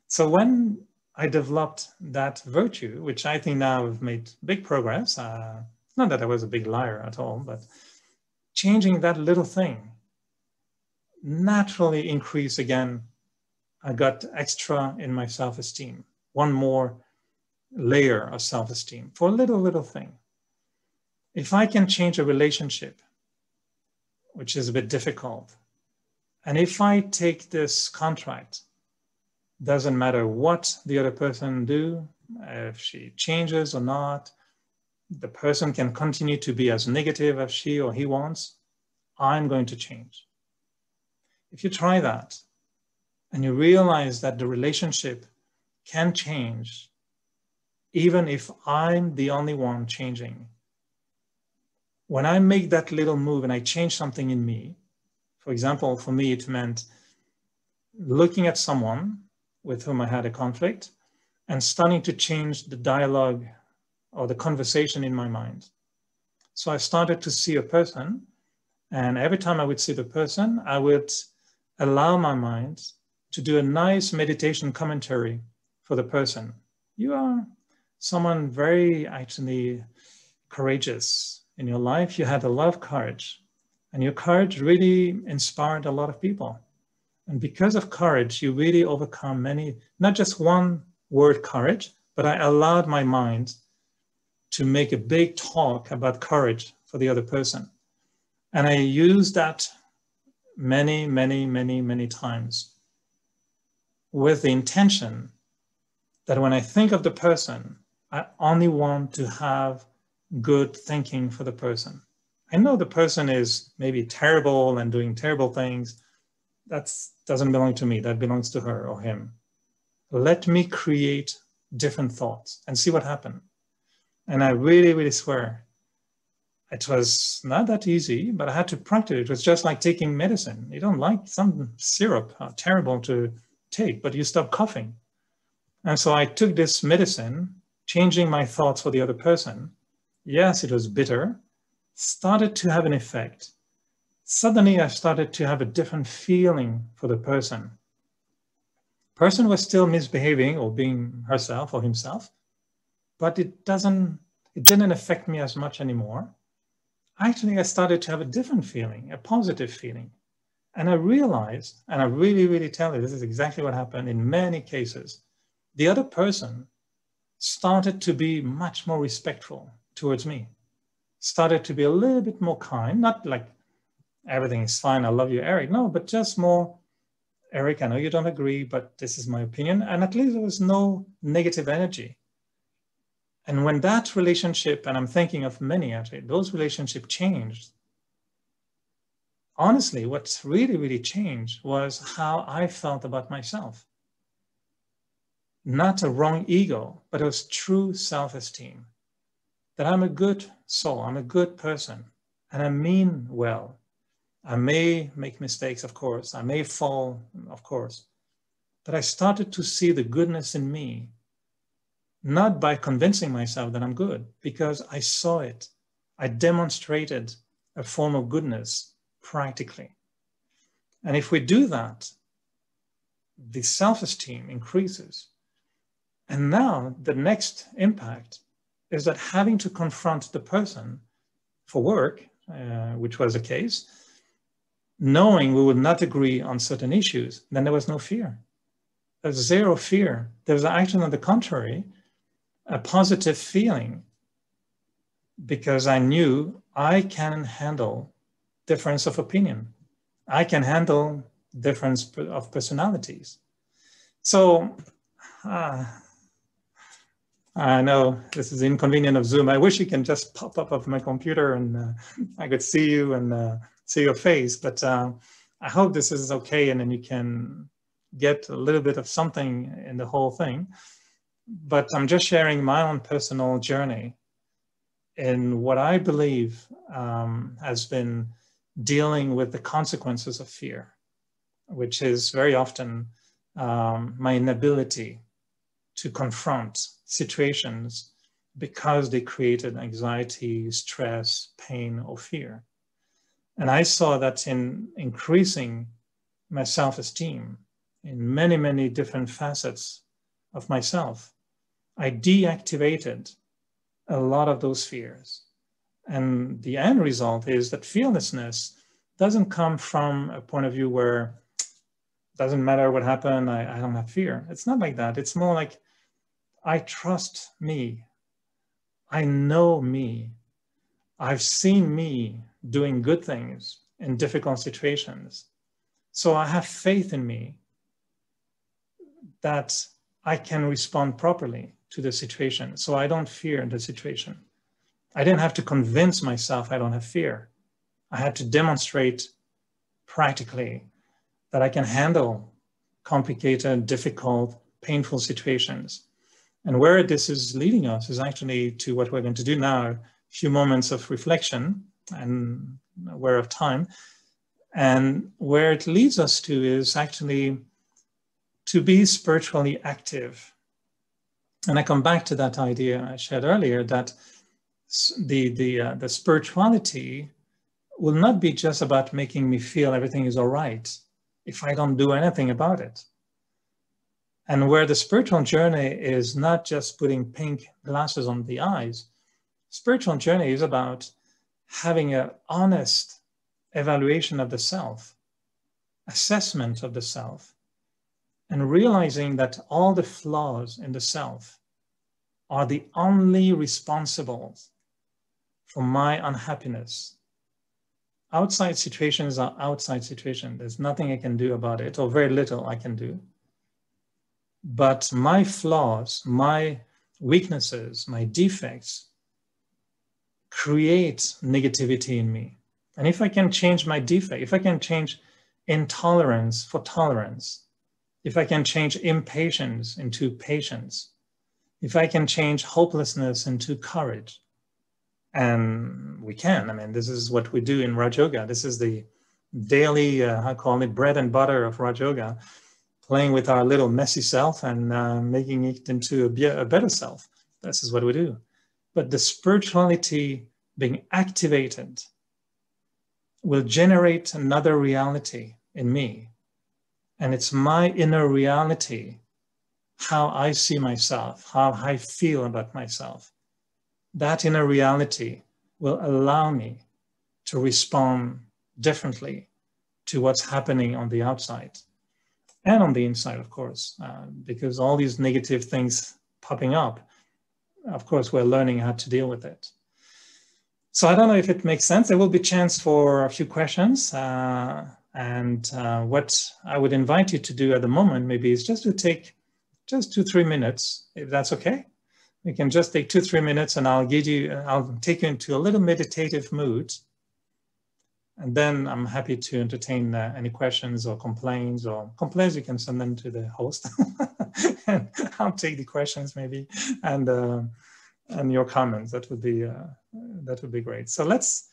So when I developed that virtue, which I think now I've made big progress, not that I was a big liar at all, but changing that little thing naturally increased again. I got extra in my self-esteem, one more layer of self-esteem for a little thing. If I can change a relationship, which is a bit difficult, and if I take this contract, doesn't matter what the other person do, if she changes or not, the person can continue to be as negative as she or he wants, I'm going to change. If you try that and you realize that the relationship can change, even if I'm the only one changing, when I make that little move and I change something in me, for example, for me, it meant looking at someone with whom I had a conflict and starting to change the dialogue or the conversation in my mind. So I started to see a person, and every time I would see the person, I would allow my mind to do a nice meditation commentary for the person. You are someone very actually courageous in your life. You had a lot of courage, and your courage really inspired a lot of people. And because of courage, you really overcome many, not just one word courage, but I allowed my mind to make a big talk about courage for the other person. And I used that many, many, many, many times with the intention that when I think of the person, I only want to have good thinking for the person. I know the person is maybe terrible and doing terrible things. That doesn't belong to me. That belongs to her or him. Let me create different thoughts and see what happens. And I really, really swear, it was not that easy, but I had to practice. It was just like taking medicine. You don't like some syrup, terrible to take, but you stop coughing. And so I took this medicine, changing my thoughts for the other person. Yes, it was bitter, started to have an effect. Suddenly I started to have a different feeling for the person. Person was still misbehaving or being herself or himself, but it didn't affect me as much anymore. Actually, I started to have a different feeling, a positive feeling. And I realized, and I really, really tell you, this is exactly what happened in many cases. The other person started to be much more respectful towards me, started to be a little bit more kind, not like everything is fine, I love you, Eric. No, but just more, Eric, I know you don't agree, but this is my opinion. And at least there was no negative energy. And when that relationship, and I'm thinking of many actually, those relationships changed. Honestly, what's really, really changed was how I felt about myself. Not a wrong ego, but it was true self-esteem. That I'm a good soul, I'm a good person, and I mean well. I may make mistakes, of course. I may fall, of course. But I started to see the goodness in me, not by convincing myself that I'm good, because I saw it. I demonstrated a form of goodness practically. And if we do that, the self-esteem increases. And now the next impact is that having to confront the person for work, which was the case, knowing we would not agree on certain issues, then there was no fear. There's zero fear. There's actually, on the contrary, a positive feeling, because I knew I can handle difference of opinion. I can handle difference of personalities. So I know this is inconvenient of Zoom. I wish you can just pop up of my computer and I could see you and see your face, but I hope this is okay and then you can get a little bit of something in the whole thing. But I'm just sharing my own personal journey in what I believe has been dealing with the consequences of fear, which is very often my inability to confront situations because they created anxiety, stress, pain, or fear. And I saw that in increasing my self-esteem in many, many different facets of myself, I deactivated a lot of those fears. And the end result is that fearlessness doesn't come from a point of view where it doesn't matter what happened, I don't have fear. It's not like that. It's more like, I trust me. I know me. I've seen me doing good things in difficult situations. So I have faith in me that I can respond properly to the situation. So I don't fear the situation. I didn't have to convince myself I don't have fear. I had to demonstrate practically that I can handle complicated, difficult, painful situations. And where this is leading us is actually to what we're going to do now, a few moments of reflection and aware of time. And where it leads us to is actually to be spiritually active. And I come back to that idea I shared earlier, that the spirituality will not be just about making me feel everything is all right if I don't do anything about it. And where the spiritual journey is not just putting pink glasses on the eyes, spiritual journey is about having an honest evaluation of the self, assessment of the self, and realizing that all the flaws in the self are the only responsible for my unhappiness. Outside situations are outside situations. There's nothing I can do about it, or very little I can do. But my flaws, my weaknesses, my defects create negativity in me. And if I can change my defect, if I can change intolerance for tolerance, if I can change impatience into patience, if I can change hopelessness into courage, and we can, I mean, this is what we do in Raj Yoga. This is the daily, I call it bread and butter of Raj Yoga, playing with our little messy self and making it into a better self. This is what we do. But the spirituality being activated will generate another reality in me. And it's my inner reality, how I see myself, how I feel about myself. That inner reality will allow me to respond differently to what's happening on the outside and on the inside, of course, because all these negative things popping up, of course, we're learning how to deal with it. So I don't know if it makes sense. There will be a chance for a few questions. What I would invite you to do at the moment maybe is just to take just 2-3 minutes, if that's okay. We can just take 2-3 minutes and I'll take you into a little meditative mood. And then I'm happy to entertain any questions or complaints. You can send them to the host. And I'll take the questions maybe and your comments. That would be great. So let's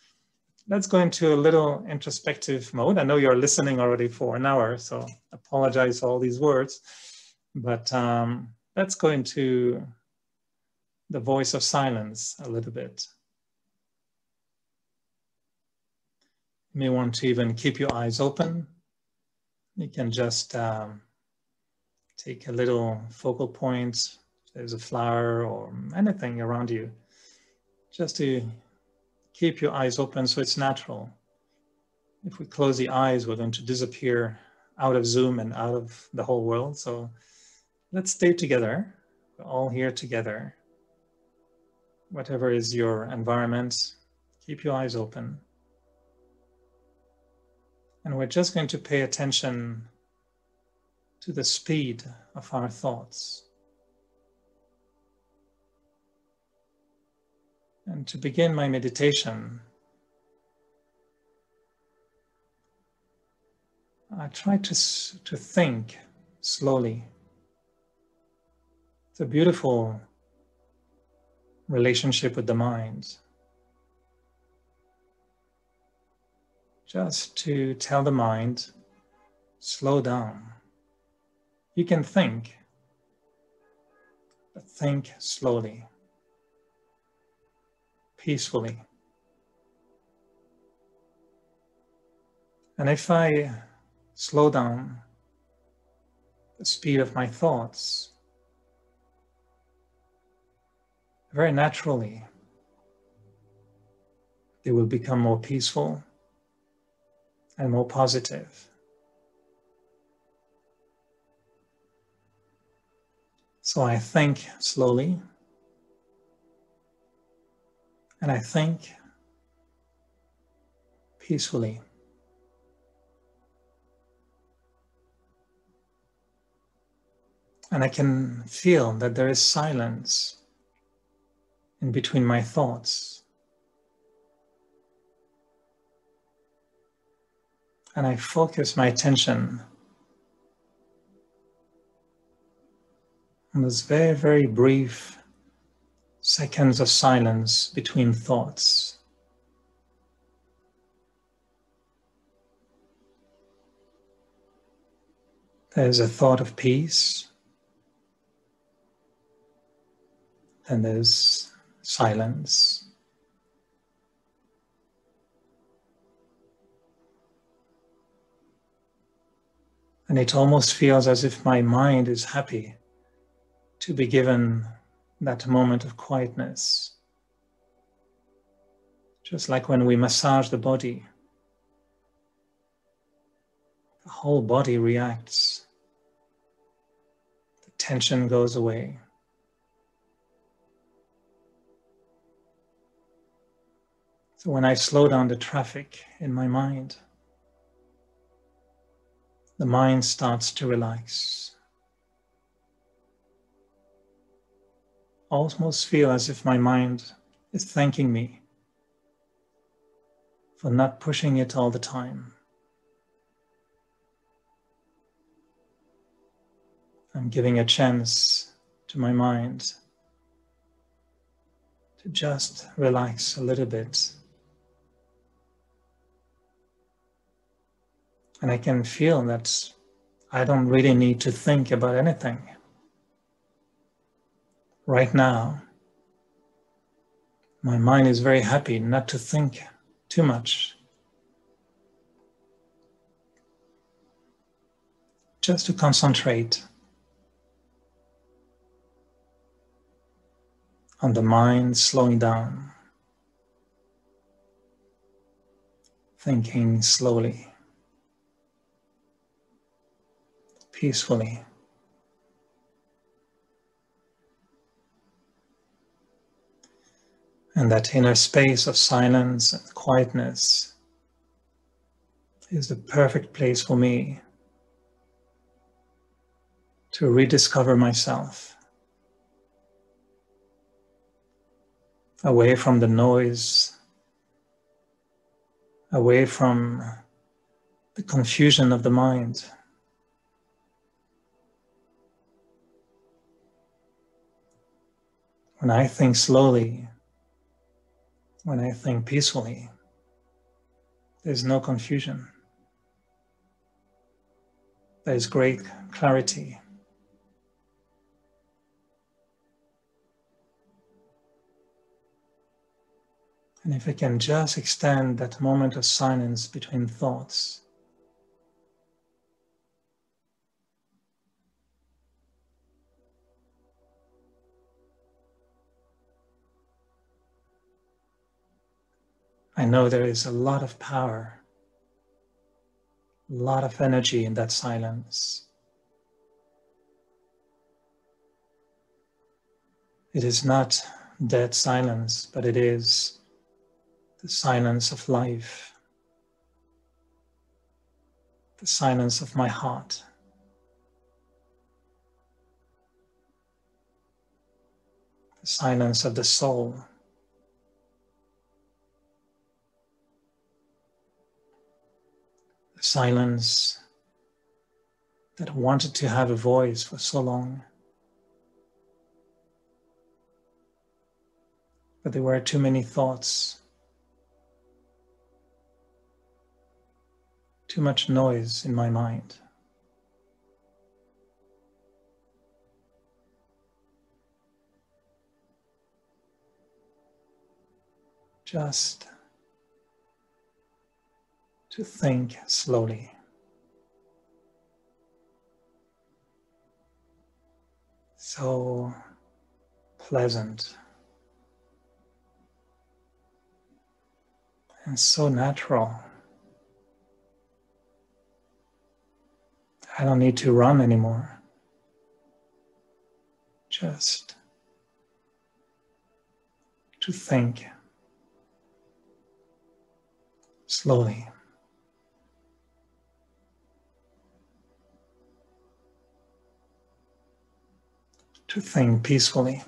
go into a little introspective mode. I know you're listening already for an hour, so I apologize for all these words, but let's go into the voice of silence a little bit. You may want to even keep your eyes open. You can just take a little focal point. If there's a flower or anything around you, just to keep your eyes open so it's natural. If we close the eyes, we're going to disappear out of Zoom and out of the whole world. So let's stay together. We're all here together. Whatever is your environment, keep your eyes open. And we're just going to pay attention to the speed of our thoughts. And to begin my meditation, I try to think slowly. It's a beautiful relationship with the mind. Just to tell the mind, slow down. You can think, but think slowly, peacefully. And if I slow down the speed of my thoughts, very naturally, they will become more peaceful and more positive. So I think slowly, and I think peacefully. And I can feel that there is silence in between my thoughts. And I focus my attention on those very, very brief seconds of silence between thoughts. There's a thought of peace, then there's silence. And it almost feels as if my mind is happy to be given that moment of quietness. Just like when we massage the body, the whole body reacts. The tension goes away. So when I slow down the traffic in my mind, the mind starts to relax. Almost feel as if my mind is thanking me for not pushing it all the time. I'm giving a chance to my mind to just relax a little bit. And I can feel that I don't really need to think about anything. Right now, my mind is very happy not to think too much. Just to concentrate on the mind slowing down, thinking slowly, peacefully. And that inner space of silence and quietness is the perfect place for me to rediscover myself, away from the noise, away from the confusion of the mind. When I think slowly, when I think peacefully, there's no confusion. There's great clarity. And if I can just extend that moment of silence between thoughts, I know there is a lot of power, a lot of energy in that silence. It is not dead silence, but it is the silence of life, the silence of my heart. The silence of the soul. The silence that wanted to have a voice for so long, but there were too many thoughts, too much noise in my mind. Just to think slowly. So pleasant and so natural. I don't need to run anymore. Just to think slowly. To think peacefully.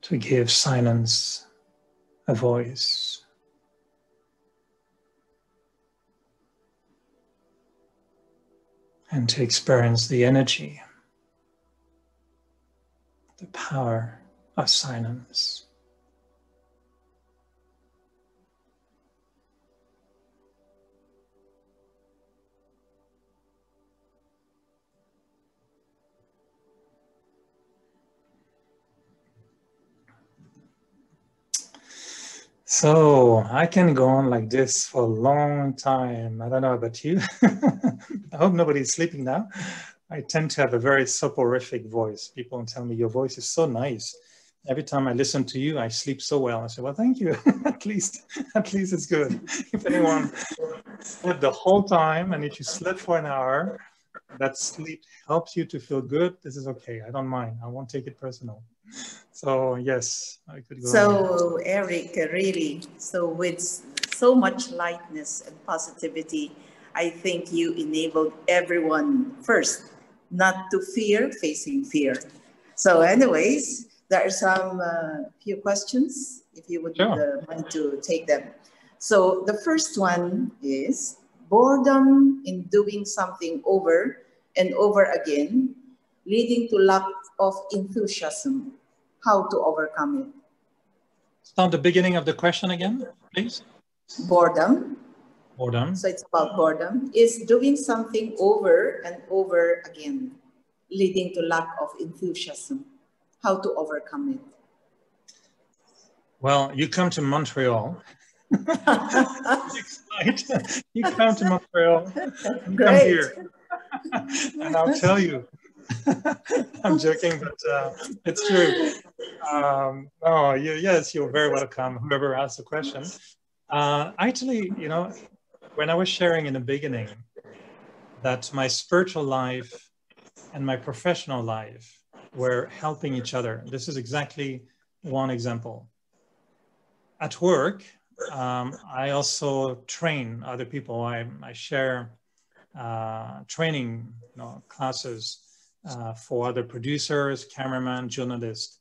To give silence a voice. And to experience the energy, the power of silence. So I can go on like this for a long time. I don't know about you. I hope nobody's sleeping now. I tend to have a very soporific voice. People tell me your voice is so nice. Every time I listen to you, I sleep so well. I say, well, thank you. at least it's good. If anyone slept the whole time and if you slept for an hour, that sleep helps you to feel good, this is okay. I don't mind. I won't take it personal. So yes, I could go on. So, Eric, really, so with so much lightness and positivity, I think you enabled everyone first not to fear facing fear. So, anyways, there are some few questions if you would Sure. mind to take them. So, the first one is boredom in doing something over and over again, leading to lack of enthusiasm. How to overcome it? Start the beginning of the question again, please. Boredom. Boredom. So it's about boredom. Is doing something over and over again, leading to lack of enthusiasm. How to overcome it? Well, you come to Montreal. Next night, you come to Montreal. You Great. come here. And I'll tell you. I'm joking, but it's true. Yes, you're very welcome, whoever asked the question. Actually, you know, when I was sharing in the beginning that my spiritual life and my professional life were helping each other, this is exactly one example. At work, I also train other people. I share training classes for other producers, cameramen, journalists.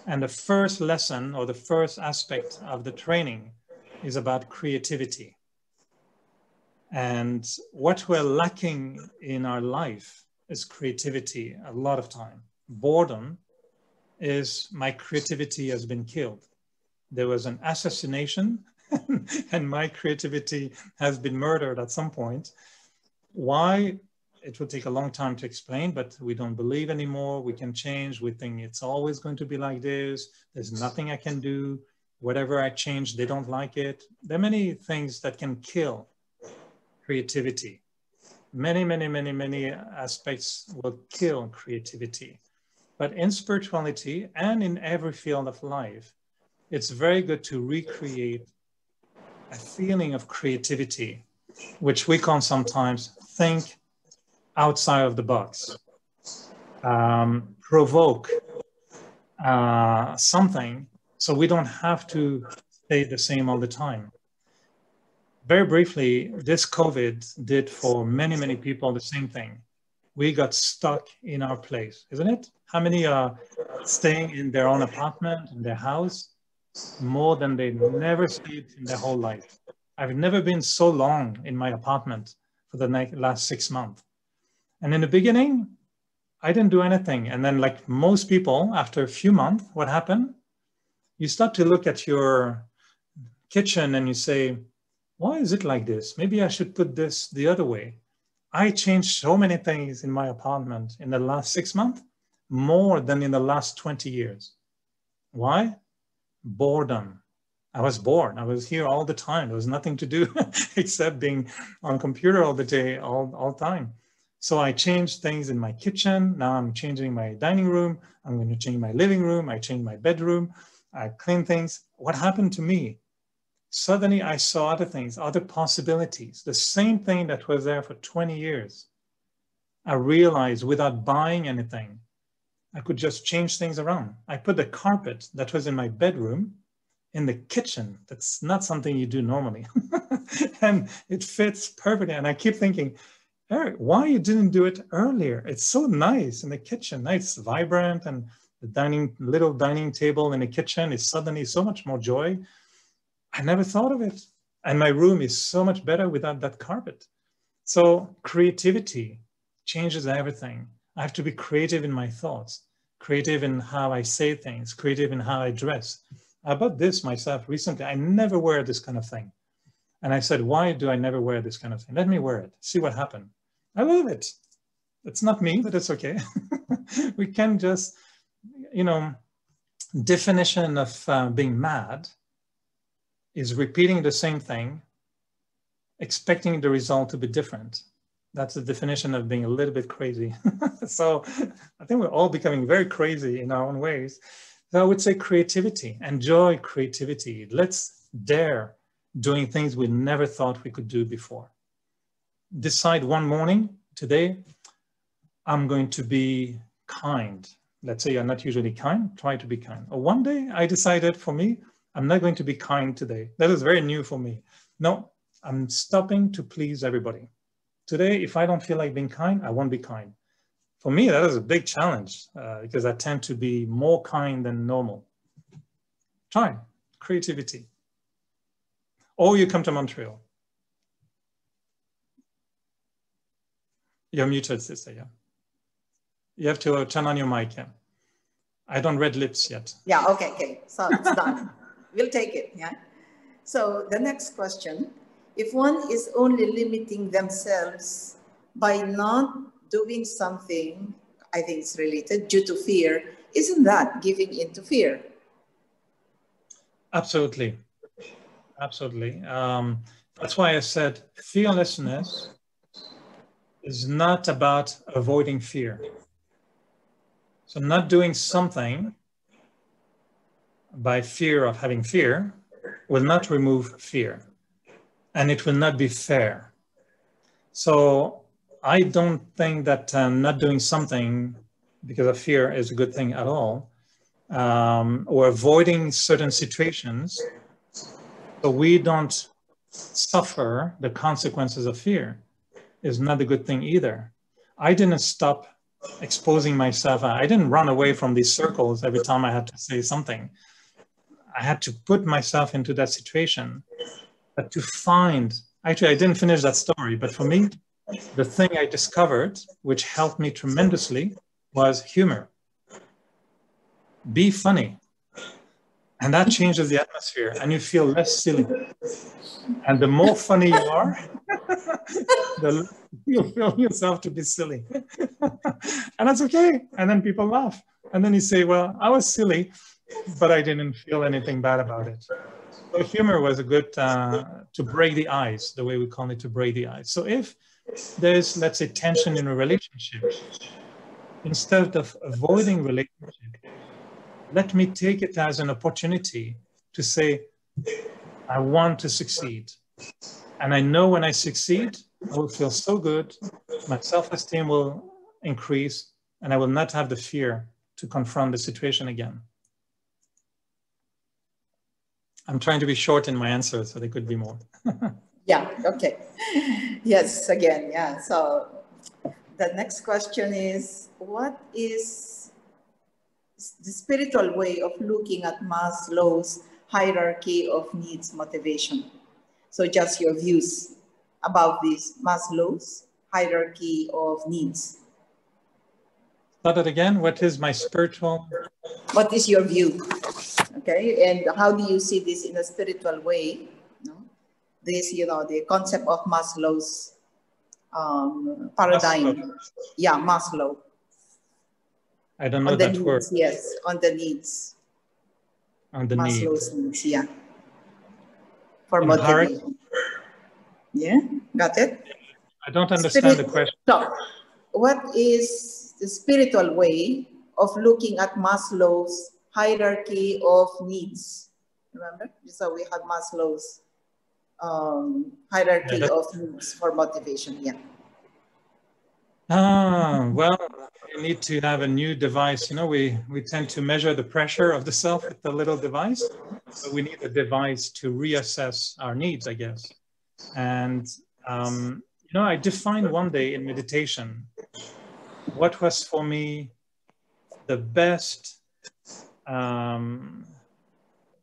And the first lesson or the first aspect of the training is about creativity. And what we're lacking in our life is creativity a lot of time. Boredom is my creativity has been killed. There was an assassination and my creativity has been murdered at some point. Why? It will take a long time to explain, but we don't believe anymore. We can change. We think it's always going to be like this. There's nothing I can do. Whatever I change, they don't like it. There are many things that can kill creativity. Many aspects will kill creativity. But in spirituality and in every field of life, it's very good to recreate a feeling of creativity, which we can sometimes think outside of the box, provoke something so we don't have to stay the same all the time. Very briefly, this COVID did for many people the same thing. We got stuck in our place, isn't it? How many are staying in their own apartment, in their house, more than they never stayed in their whole life? I've never been so long in my apartment for the last 6 months. And in the beginning, I didn't do anything. And then like most people, after a few months, what happened? You start to look at your kitchen and you say, why is it like this? Maybe I should put this the other way. I changed so many things in my apartment in the last 6 months, more than in the last 20 years. Why? Boredom. I was bored. I was here all the time. There was nothing to do except being on computer all the day, all time. So I changed things in my kitchen. Now I'm changing my dining room. I'm going to change my living room. I changed my bedroom. I clean things. What happened to me? Suddenly I saw other things, other possibilities, the same thing that was there for 20 years. I realized without buying anything, I could just change things around. I put the carpet that was in my bedroom in the kitchen. That's not something you do normally. And it fits perfectly. And I keep thinking, Eric, why you didn't do it earlier? It's so nice in the kitchen. It's vibrant, and the little dining table in the kitchen is suddenly so much more joy. I never thought of it. And my room is so much better without that carpet. So creativity changes everything. I have to be creative in my thoughts, creative in how I say things, creative in how I dress. I bought this myself recently. I never wear this kind of thing. And I said, why do I never wear this kind of thing? Let me wear it, see what happened. I love it. It's not me, but it's okay. We can just, definition of being mad is repeating the same thing, expecting the result to be different. That's the definition of being a little bit crazy. So I think we're all becoming very crazy in our own ways. So I would say creativity, enjoy creativity. Let's dare doing things we never thought we could do before. Decide one morning, today, I'm going to be kind. Let's say you're not usually kind, try to be kind. Or one day I decided for me, I'm not going to be kind today. That is very new for me. No, I'm stopping to please everybody. Today, if I don't feel like being kind, I won't be kind. For me, that is a big challenge because I tend to be more kind than normal. Try creativity. Or you come to Montreal. You're muted, sister, yeah. You have to turn on your mic, yeah. I don't read lips yet. Yeah, okay. So it's done. We'll take it, yeah. So the next question, if one is only limiting themselves by not doing something, I think it's related, due to fear, isn't that giving into fear? Absolutely. Absolutely. That's why I said fearlessness is not about avoiding fear. So not doing something by fear of having fear will not remove fear, and it will not be fair. So I don't think that not doing something because of fear is a good thing at all, or avoiding certain situations so we don't suffer the consequences of fear is not a good thing either. I didn't stop exposing myself. I didn't run away from these circles every time I had to say something. I had to put myself into that situation, but to find, actually I didn't finish that story, but for me, the thing I discovered, which helped me tremendously, was humor. Be funny. And that changes the atmosphere and you feel less silly. And the more funny you are, the less you feel yourself to be silly. And that's okay. And then people laugh. And then you say, well, I was silly, but I didn't feel anything bad about it. So humor was a good, to break the ice, the way we call it, to break the ice. So if there's, let's say, tension in a relationship, instead of avoiding relationship, let me take it as an opportunity to say, I want to succeed. And I know when I succeed, I will feel so good, my self-esteem will increase, and I will not have the fear to confront the situation again. I'm trying to be short in my answer, so there could be more. Yeah, okay. Yes, again, yeah. So the next question is, what is the spiritual way of looking at Maslow's hierarchy of needs motivation? So just your views about this Maslow's hierarchy of needs. Start it again. What is my spiritual? What is your view? Okay, and how do you see this in a spiritual way? No? This, the concept of Maslow's paradigm. Maslow. Yeah, Maslow. I don't know on the that needs, word. yes, on the needs. On the Maslow's needs, yeah. For in motivation. Yeah, got it? I don't understand the question. So, what is the spiritual way of looking at Maslow's hierarchy of needs? Remember? So we have Maslow's hierarchy of needs for motivation, yeah. Well, we need to have a new device. We tend to measure the pressure of the self with a little device. So we need a device to reassess our needs, I guess. And, I defined one day in meditation what was for me the best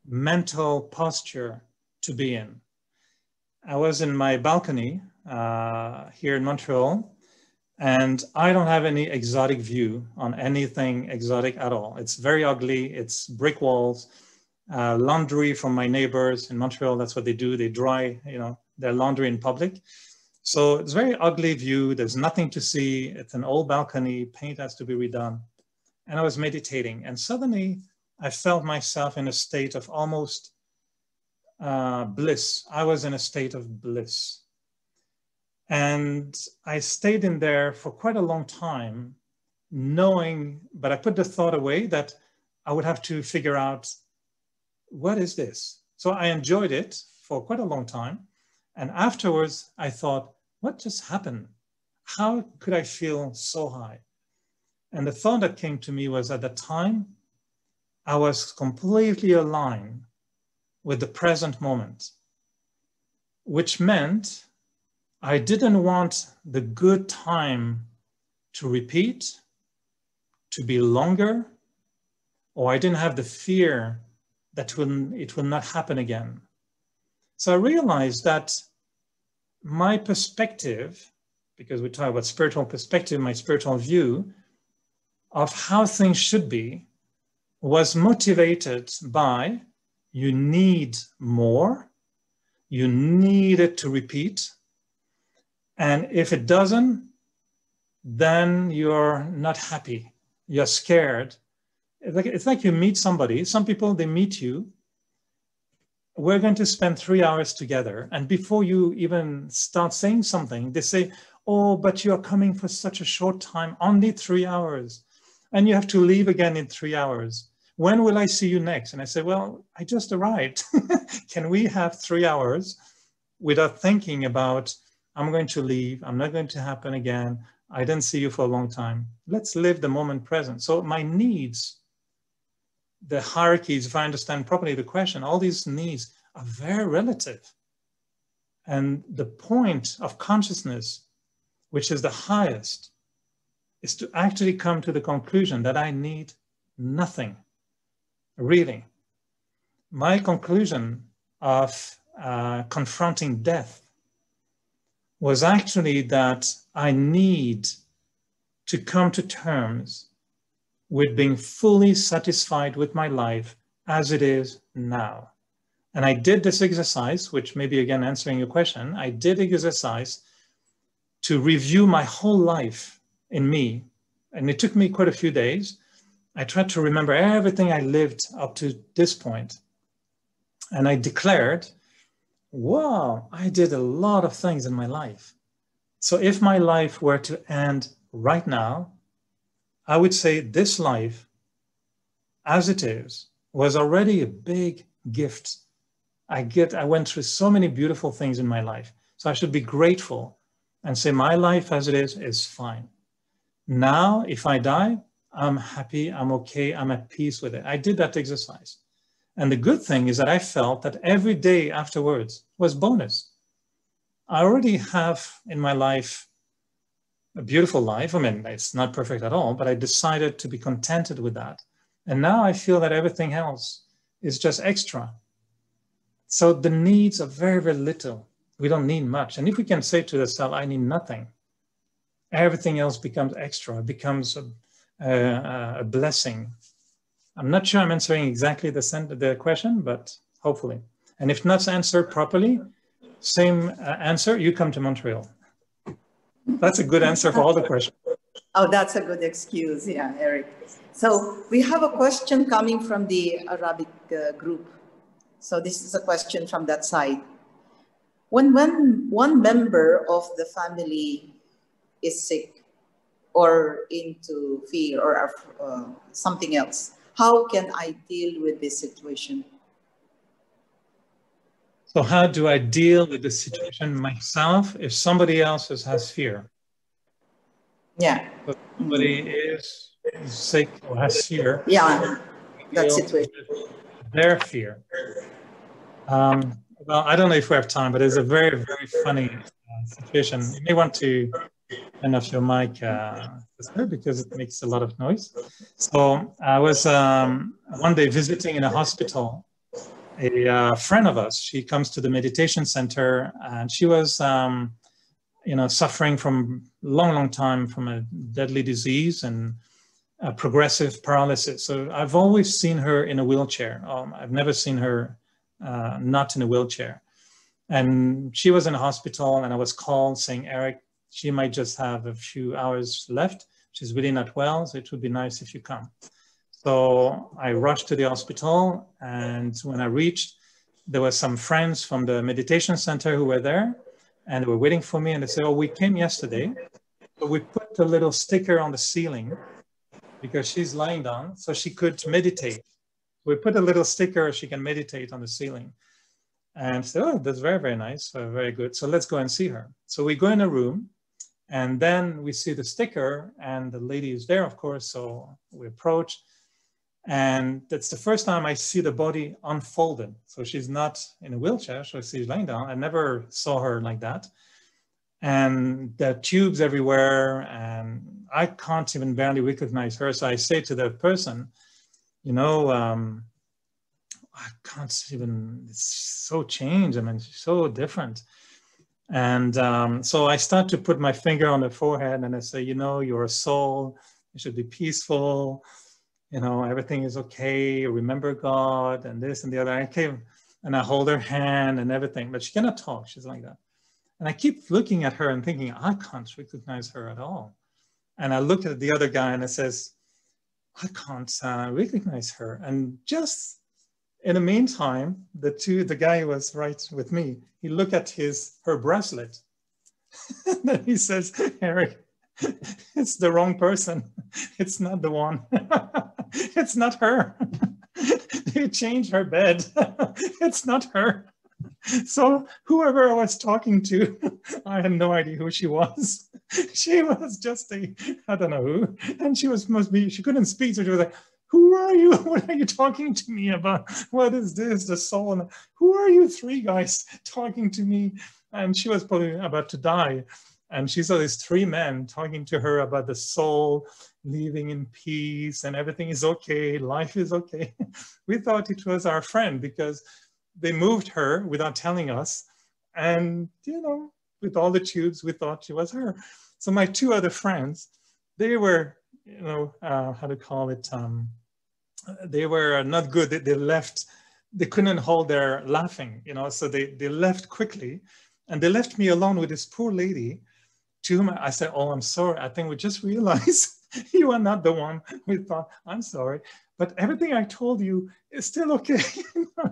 mental posture to be in. I was in my balcony here in Montreal, and I don't have any exotic view on anything exotic at all. It's very ugly. It's brick walls, laundry from my neighbors in Montreal. That's what they do. They dry, their laundry in public. So it's a very ugly view. There's nothing to see. It's an old balcony. Paint has to be redone. And I was meditating. And suddenly I felt myself in a state of almost bliss. I was in a state of bliss. And I stayed in there for quite a long time, knowing, but I put the thought away that I would have to figure out, what is this? So I enjoyed it for quite a long time. And afterwards, I thought, what just happened? How could I feel so high? And the thought that came to me was, at the time, I was completely aligned with the present moment, which meant I didn't want the good time to repeat, to be longer, or I didn't have the fear that it will not happen again. So I realized that my perspective, because we talk about spiritual perspective, my spiritual view of how things should be, was motivated by, you need more, you need it to repeat, and if it doesn't, then you're not happy, you're scared. It's like you meet somebody. Some people, they meet you, we're going to spend 3 hours together, and before you even start saying something, they say, oh, but you're coming for such a short time, only 3 hours, and you have to leave again in 3 hours. When will I see you next? And I say, well, I just arrived. Can we have 3 hours without thinking about, I'm going to leave, I'm not going to happen again, I didn't see you for a long time. Let's live the moment present. So my needs, the hierarchies, if I understand properly the question, all these needs are very relative. And the point of consciousness, which is the highest, is to actually come to the conclusion that I need nothing, really. My conclusion of confronting death was actually that I need to come to terms with being fully satisfied with my life as it is now. And I did this exercise, which may be again answering your question. I did exercise to review my whole life in me. And it took me quite a few days. I tried to remember everything I lived up to this point. And I declared, wow, I did a lot of things in my life. So if my life were to end right now, I would say this life, as it is, was already a big gift. I went through so many beautiful things in my life. So I should be grateful and say my life as it is fine. Now, if I die, I'm happy, I'm okay, I'm at peace with it. I did that exercise. And the good thing is that I felt that every day afterwards was bonus. I already have in my life a beautiful life. I mean, it's not perfect at all, but I decided to be contented with that. And now I feel that everything else is just extra. So the needs are very, very little. We don't need much. And if we can say to the self, I need nothing, everything else becomes extra, becomes a blessing. I'm not sure I'm answering exactly the question, but hopefully. And if not answered properly, same answer, you come to Montreal. That's a good answer for all the questions. Oh, that's a good excuse. Yeah, Eric. So we have a question coming from the Arabic group. So this is a question from that side. When one member of the family is sick or into fear or something else, how can I deal with this situation? So how do I deal with the situation myself if somebody else has fear? Yeah. So somebody is sick or has fear. Yeah, that situation. Their fear. Well, I don't know if we have time, but it's a very, very funny situation. You may want to turn off your mic, because it makes a lot of noise. So I was one day visiting in a hospital. A friend of us, she comes to the meditation center, and she was, suffering from long time from a deadly disease and progressive paralysis. So I've always seen her in a wheelchair. I've never seen her not in a wheelchair. And she was in a hospital, and I was called saying, Eric, she might just have a few hours left. She's really not well, so it would be nice if you come. So I rushed to the hospital, and when I reached, there were some friends from the meditation center who were there, and they were waiting for me, and they said, oh, we came yesterday, but we put a little sticker on the ceiling because she's lying down, so she could meditate. We put a little sticker, she can meditate on the ceiling. And so, oh, that's very, very nice, very good. So let's go and see her. So we go in a room, and then we see the sticker, and the lady is there, of course, so we approach. And that's the first time I see the body unfolded. So she's not in a wheelchair, so she's laying down. I never saw her like that. And there are tubes everywhere, and I can't even barely recognize her. So I say to the person, you know, I can't even, it's so changed. I mean, she's so different. And so I start to put my finger on the forehead and I say, you know, you're a soul, you should be peaceful, you know, everything is okay, remember God and this and the other. I came and I hold her hand and everything, but she cannot talk, she's like that. And I keep looking at her and thinking, I can't recognize her at all. And I look at the other guy and I says, I can't recognize her. And just in the meantime, the guy who was right with me, he looked at her bracelet. And then he says, Eric, it's the wrong person. It's not the one. It's not her. They changed her bed. It's not her. So whoever I was talking to, I had no idea who she was. She was just I don't know who. And she couldn't speak. So she was like, who are you? What are you talking to me about? What is this? The soul? Who are you three guys talking to me? And she was probably about to die. And she saw these three men talking to her about the soul, living in peace, and everything is okay, life is okay. We thought it was our friend because they moved her without telling us. And, you know, with all the tubes, we thought she was her. So my two other friends, they were, you know, how to call it, they were not good. They left, they couldn't hold their laughing, you know, so they left quickly. And they left me alone with this poor lady to whom I said, oh, I'm sorry. I think we just realized you are not the one we thought. I'm sorry. But everything I told you is still okay.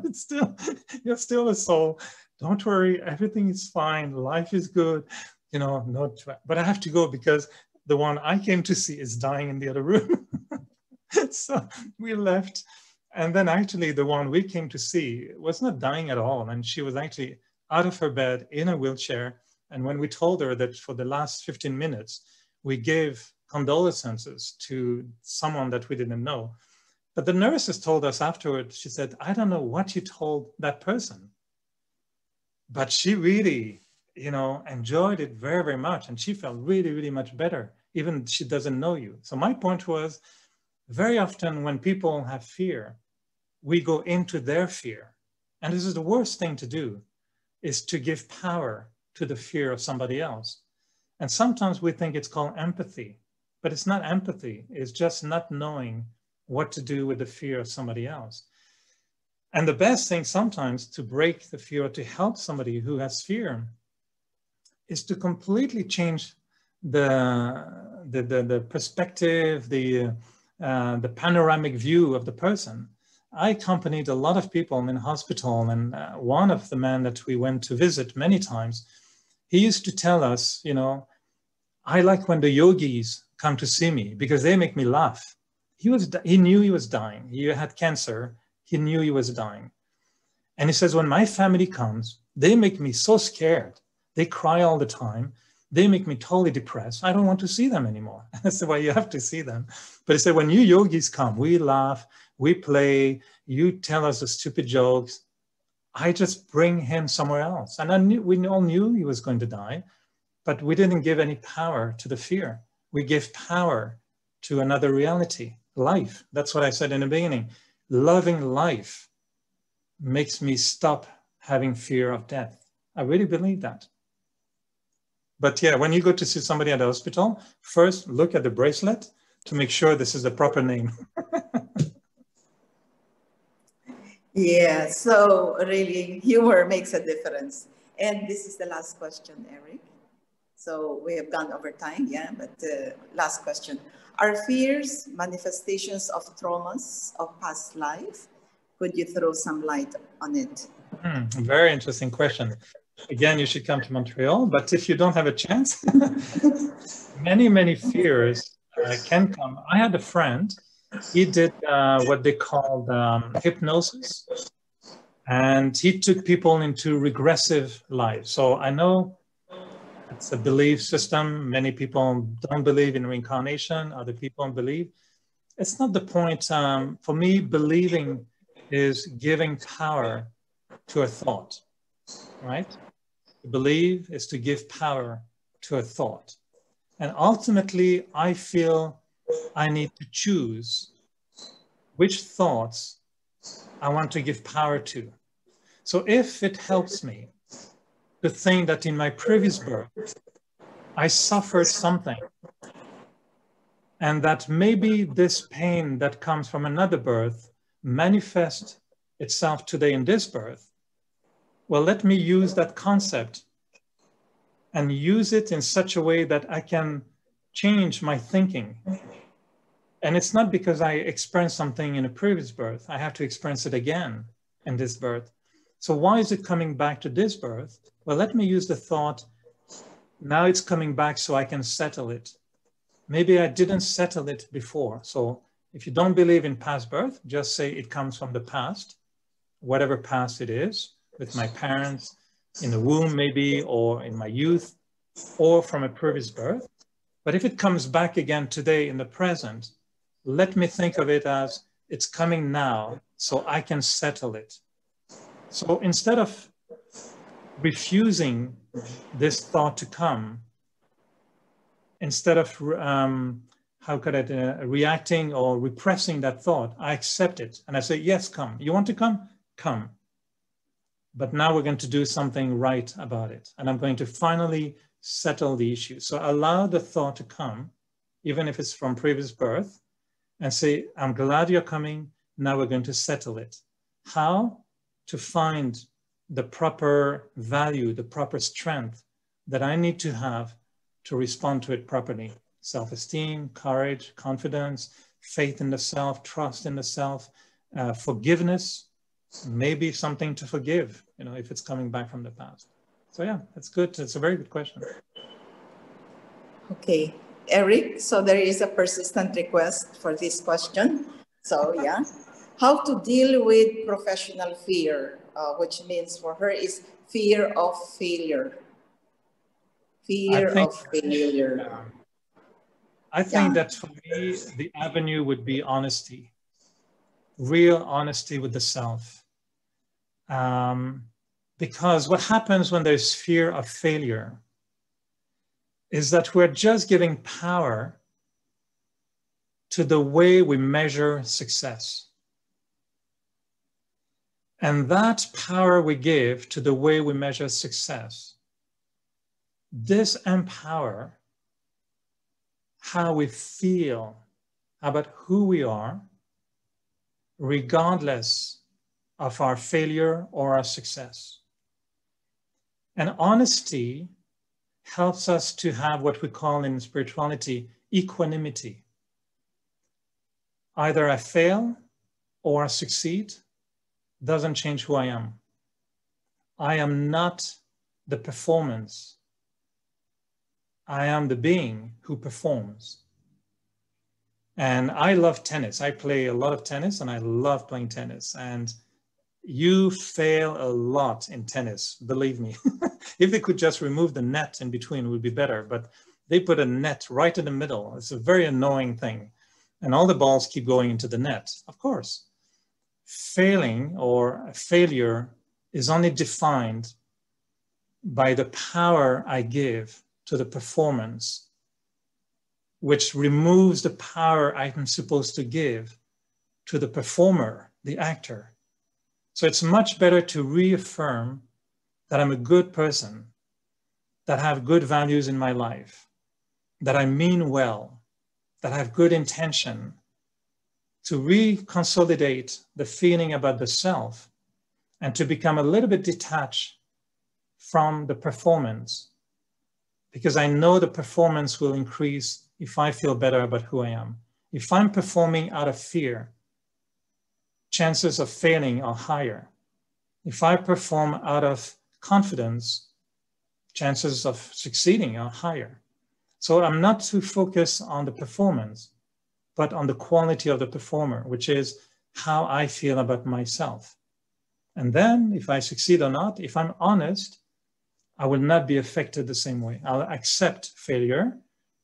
It's still, you're still a soul. Don't worry, everything is fine. Life is good. You know, but I have to go because the one I came to see is dying in the other room. So we left. And then actually the one we came to see was not dying at all. And she was actually out of her bed in a wheelchair. And when we told her that for the last 15 minutes, we gave condolences to someone that we didn't know. But the nurses told us afterwards, she said, I don't know what you told that person, but she really, you know, enjoyed it very, very much. And she felt really, really much better, even she doesn't know you. So my point was, very often when people have fear, we go into their fear. And this is the worst thing to do, is to give power to the fear of somebody else. And sometimes we think it's called empathy, but it's not empathy. It's just not knowing what to do with the fear of somebody else. And the best thing sometimes to break the fear or to help somebody who has fear is to completely change the perspective, the panoramic view of the person. I accompanied a lot of people in hospital, and one of the men that we went to visit many times, he used to tell us, you know, I like when the yogis come to see me because they make me laugh. He knew he was dying. He had cancer. He knew he was dying. And he says, when my family comes, they make me so scared. They cry all the time. They make me totally depressed. I don't want to see them anymore. I said, well, you have to see them. But he said, when you yogis come, we laugh, we play, you tell us the stupid jokes. I just bring him somewhere else. And we all knew he was going to die, but we didn't give any power to the fear. We gave power to another reality, life. That's what I said in the beginning. Loving life makes me stop having fear of death. I really believe that. But yeah, when you go to see somebody at the hospital, first look at the bracelet to make sure this is the proper name. Yeah, so really humor makes a difference. And this is the last question, Eric. So we have gone over time, yeah, but last question. Are fears manifestations of traumas of past life? Could you throw some light on it? Very interesting question. Again, you should come to Montreal, but if you don't have a chance, many fears can come. I had a friend, he did what they called hypnosis, and he took people into regressive life. So I know it's a belief system. Many people don't believe in reincarnation, other people believe. It's not the point. For me, believing is giving power to a thought, right? To believe is to give power to a thought. And ultimately, I feel I need to choose which thoughts I want to give power to. So if it helps me to think that in my previous birth, I suffered something, and that maybe this pain that comes from another birth manifests itself today in this birth, well, let me use that concept and use it in such a way that I can change my thinking. And it's not because I experienced something in a previous birth, I have to experience it again in this birth. So why is it coming back to this birth? Well, let me use the thought, now it's coming back so I can settle it. Maybe I didn't settle it before. So if you don't believe in past birth, just say it comes from the past, whatever past it is, with my parents, in the womb maybe, or in my youth, or from a previous birth. But if it comes back again today in the present, let me think of it as it's coming now so I can settle it. So instead of refusing this thought to come, instead of reacting or repressing that thought, I accept it and I say, yes, come. You want to come? Come. But now we're going to do something right about it. And I'm going to finally settle the issue. So allow the thought to come, even if it's from previous birth, and say, I'm glad you're coming. Now we're going to settle it. How? To find the proper value, the proper strength that I need to have to respond to it properly. Self-esteem, courage, confidence, faith in the self, trust in the self, forgiveness, maybe something to forgive, you know, if it's coming back from the past. So yeah, that's good. It's a very good question. Okay, Eric, so there is a persistent request for this question. So yeah, how to deal with professional fear, which means for her is fear of failure. Fear of failure. I think that for me, the avenue would be honesty, real honesty with the self. Because what happens when there's fear of failure is that we're just giving power to the way we measure success. And that power we give to the way we measure success, this empower how we feel about who we are, regardless of our failure or our success. And honesty helps us to have what we call in spirituality equanimity. Either I fail or I succeed, doesn't change who I am. I am not the performance. I am the being who performs. And I love tennis. I play a lot of tennis and I love playing tennis. And you fail a lot in tennis, believe me. If they could just remove the net in between, it would be better. But they put a net right in the middle. It's a very annoying thing. And all the balls keep going into the net, of course. Failing or failure is only defined by the power I give to the performance, which removes the power I'm supposed to give to the performer, the actor. So it's much better to reaffirm that I'm a good person, that I have good values in my life, that I mean well, that I have good intention, to reconsolidate the feeling about the self and to become a little bit detached from the performance, because I know the performance will increase if I feel better about who I am. If I'm performing out of fear, chances of failing are higher. If I perform out of confidence, chances of succeeding are higher. So I'm not too focused on the performance, but on the quality of the performer, which is how I feel about myself. And then if I succeed or not, if I'm honest, I will not be affected the same way. I'll accept failure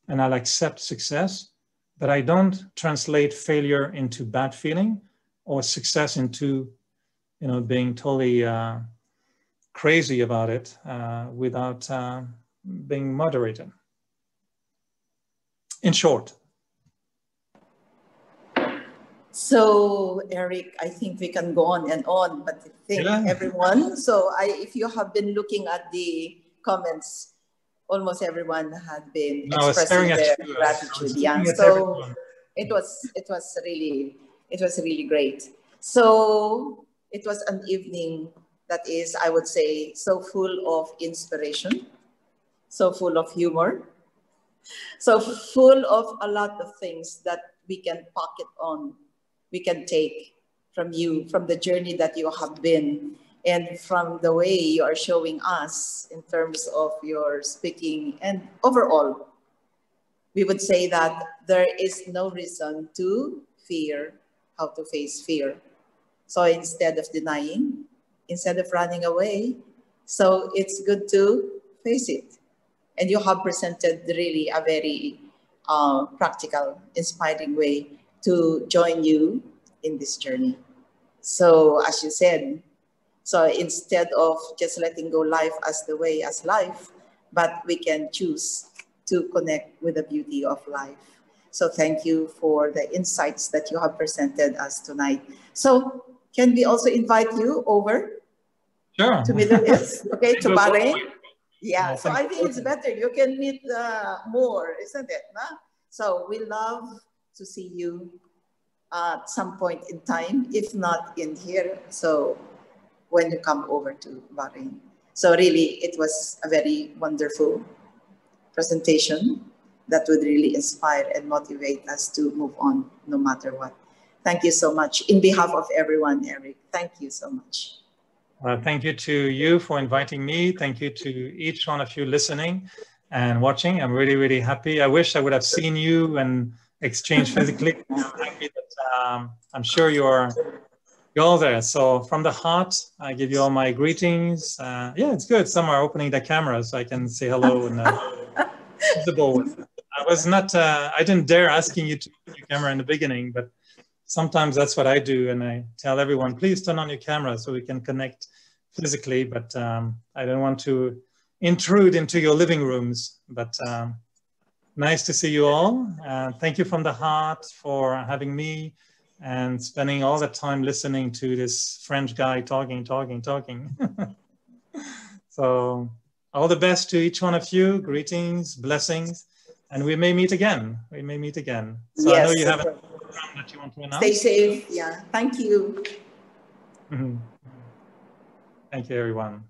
and I'll accept success, but I don't translate failure into bad feeling or success into, being totally crazy about it without being moderated. In short. So, Eric, I think we can go on and on, but I think everyone, if you have been looking at the comments, almost everyone had been expressing their gratitude. Yeah, so it was really great. So it was an evening that is, I would say, so full of inspiration, so full of humor, so full of a lot of things that we can pocket on, we can take from you, from the journey that you have been, and from the way you are showing us in terms of your speaking. And overall, we would say that there is no reason to fear how to face fear. So instead of denying, instead of running away, so it's good to face it. And you have presented really a very practical, inspiring way to join you in this journey. So as you said, so instead of just letting go life as the way as life, but we can choose to connect with the beauty of life. So thank you for the insights that you have presented us tonight. So can we also invite you over to Middle East, okay, to Bahrain? Yeah, so I think it's better. You can meet more, isn't it? No? So we love to see you at some point in time, if not in here. So when you come over to Bahrain. So really, it was a very wonderful presentation that would really inspire and motivate us to move on no matter what. Thank you so much. In behalf of everyone, Eric, thank you so much. Thank you to you for inviting me. Thank you to each one of you listening and watching. I'm really, really happy. I wish I would have seen you and exchanged physically. I'm happy that I'm sure you're all there. So from the heart, I give you all my greetings. Yeah, it's good. Some are opening their cameras so I can say hello and visible. I didn't dare asking you to open your camera in the beginning, but sometimes that's what I do. And I tell everyone, please turn on your camera so we can connect physically. But I don't want to intrude into your living rooms. But nice to see you all. Thank you from the heart for having me and spending all the time listening to this French guy talking. So all the best to each one of you. Greetings, blessings, and we may meet again. So yes, I know you have a program that you want to announce. Stay safe. Yeah. Thank you. Thank you, everyone.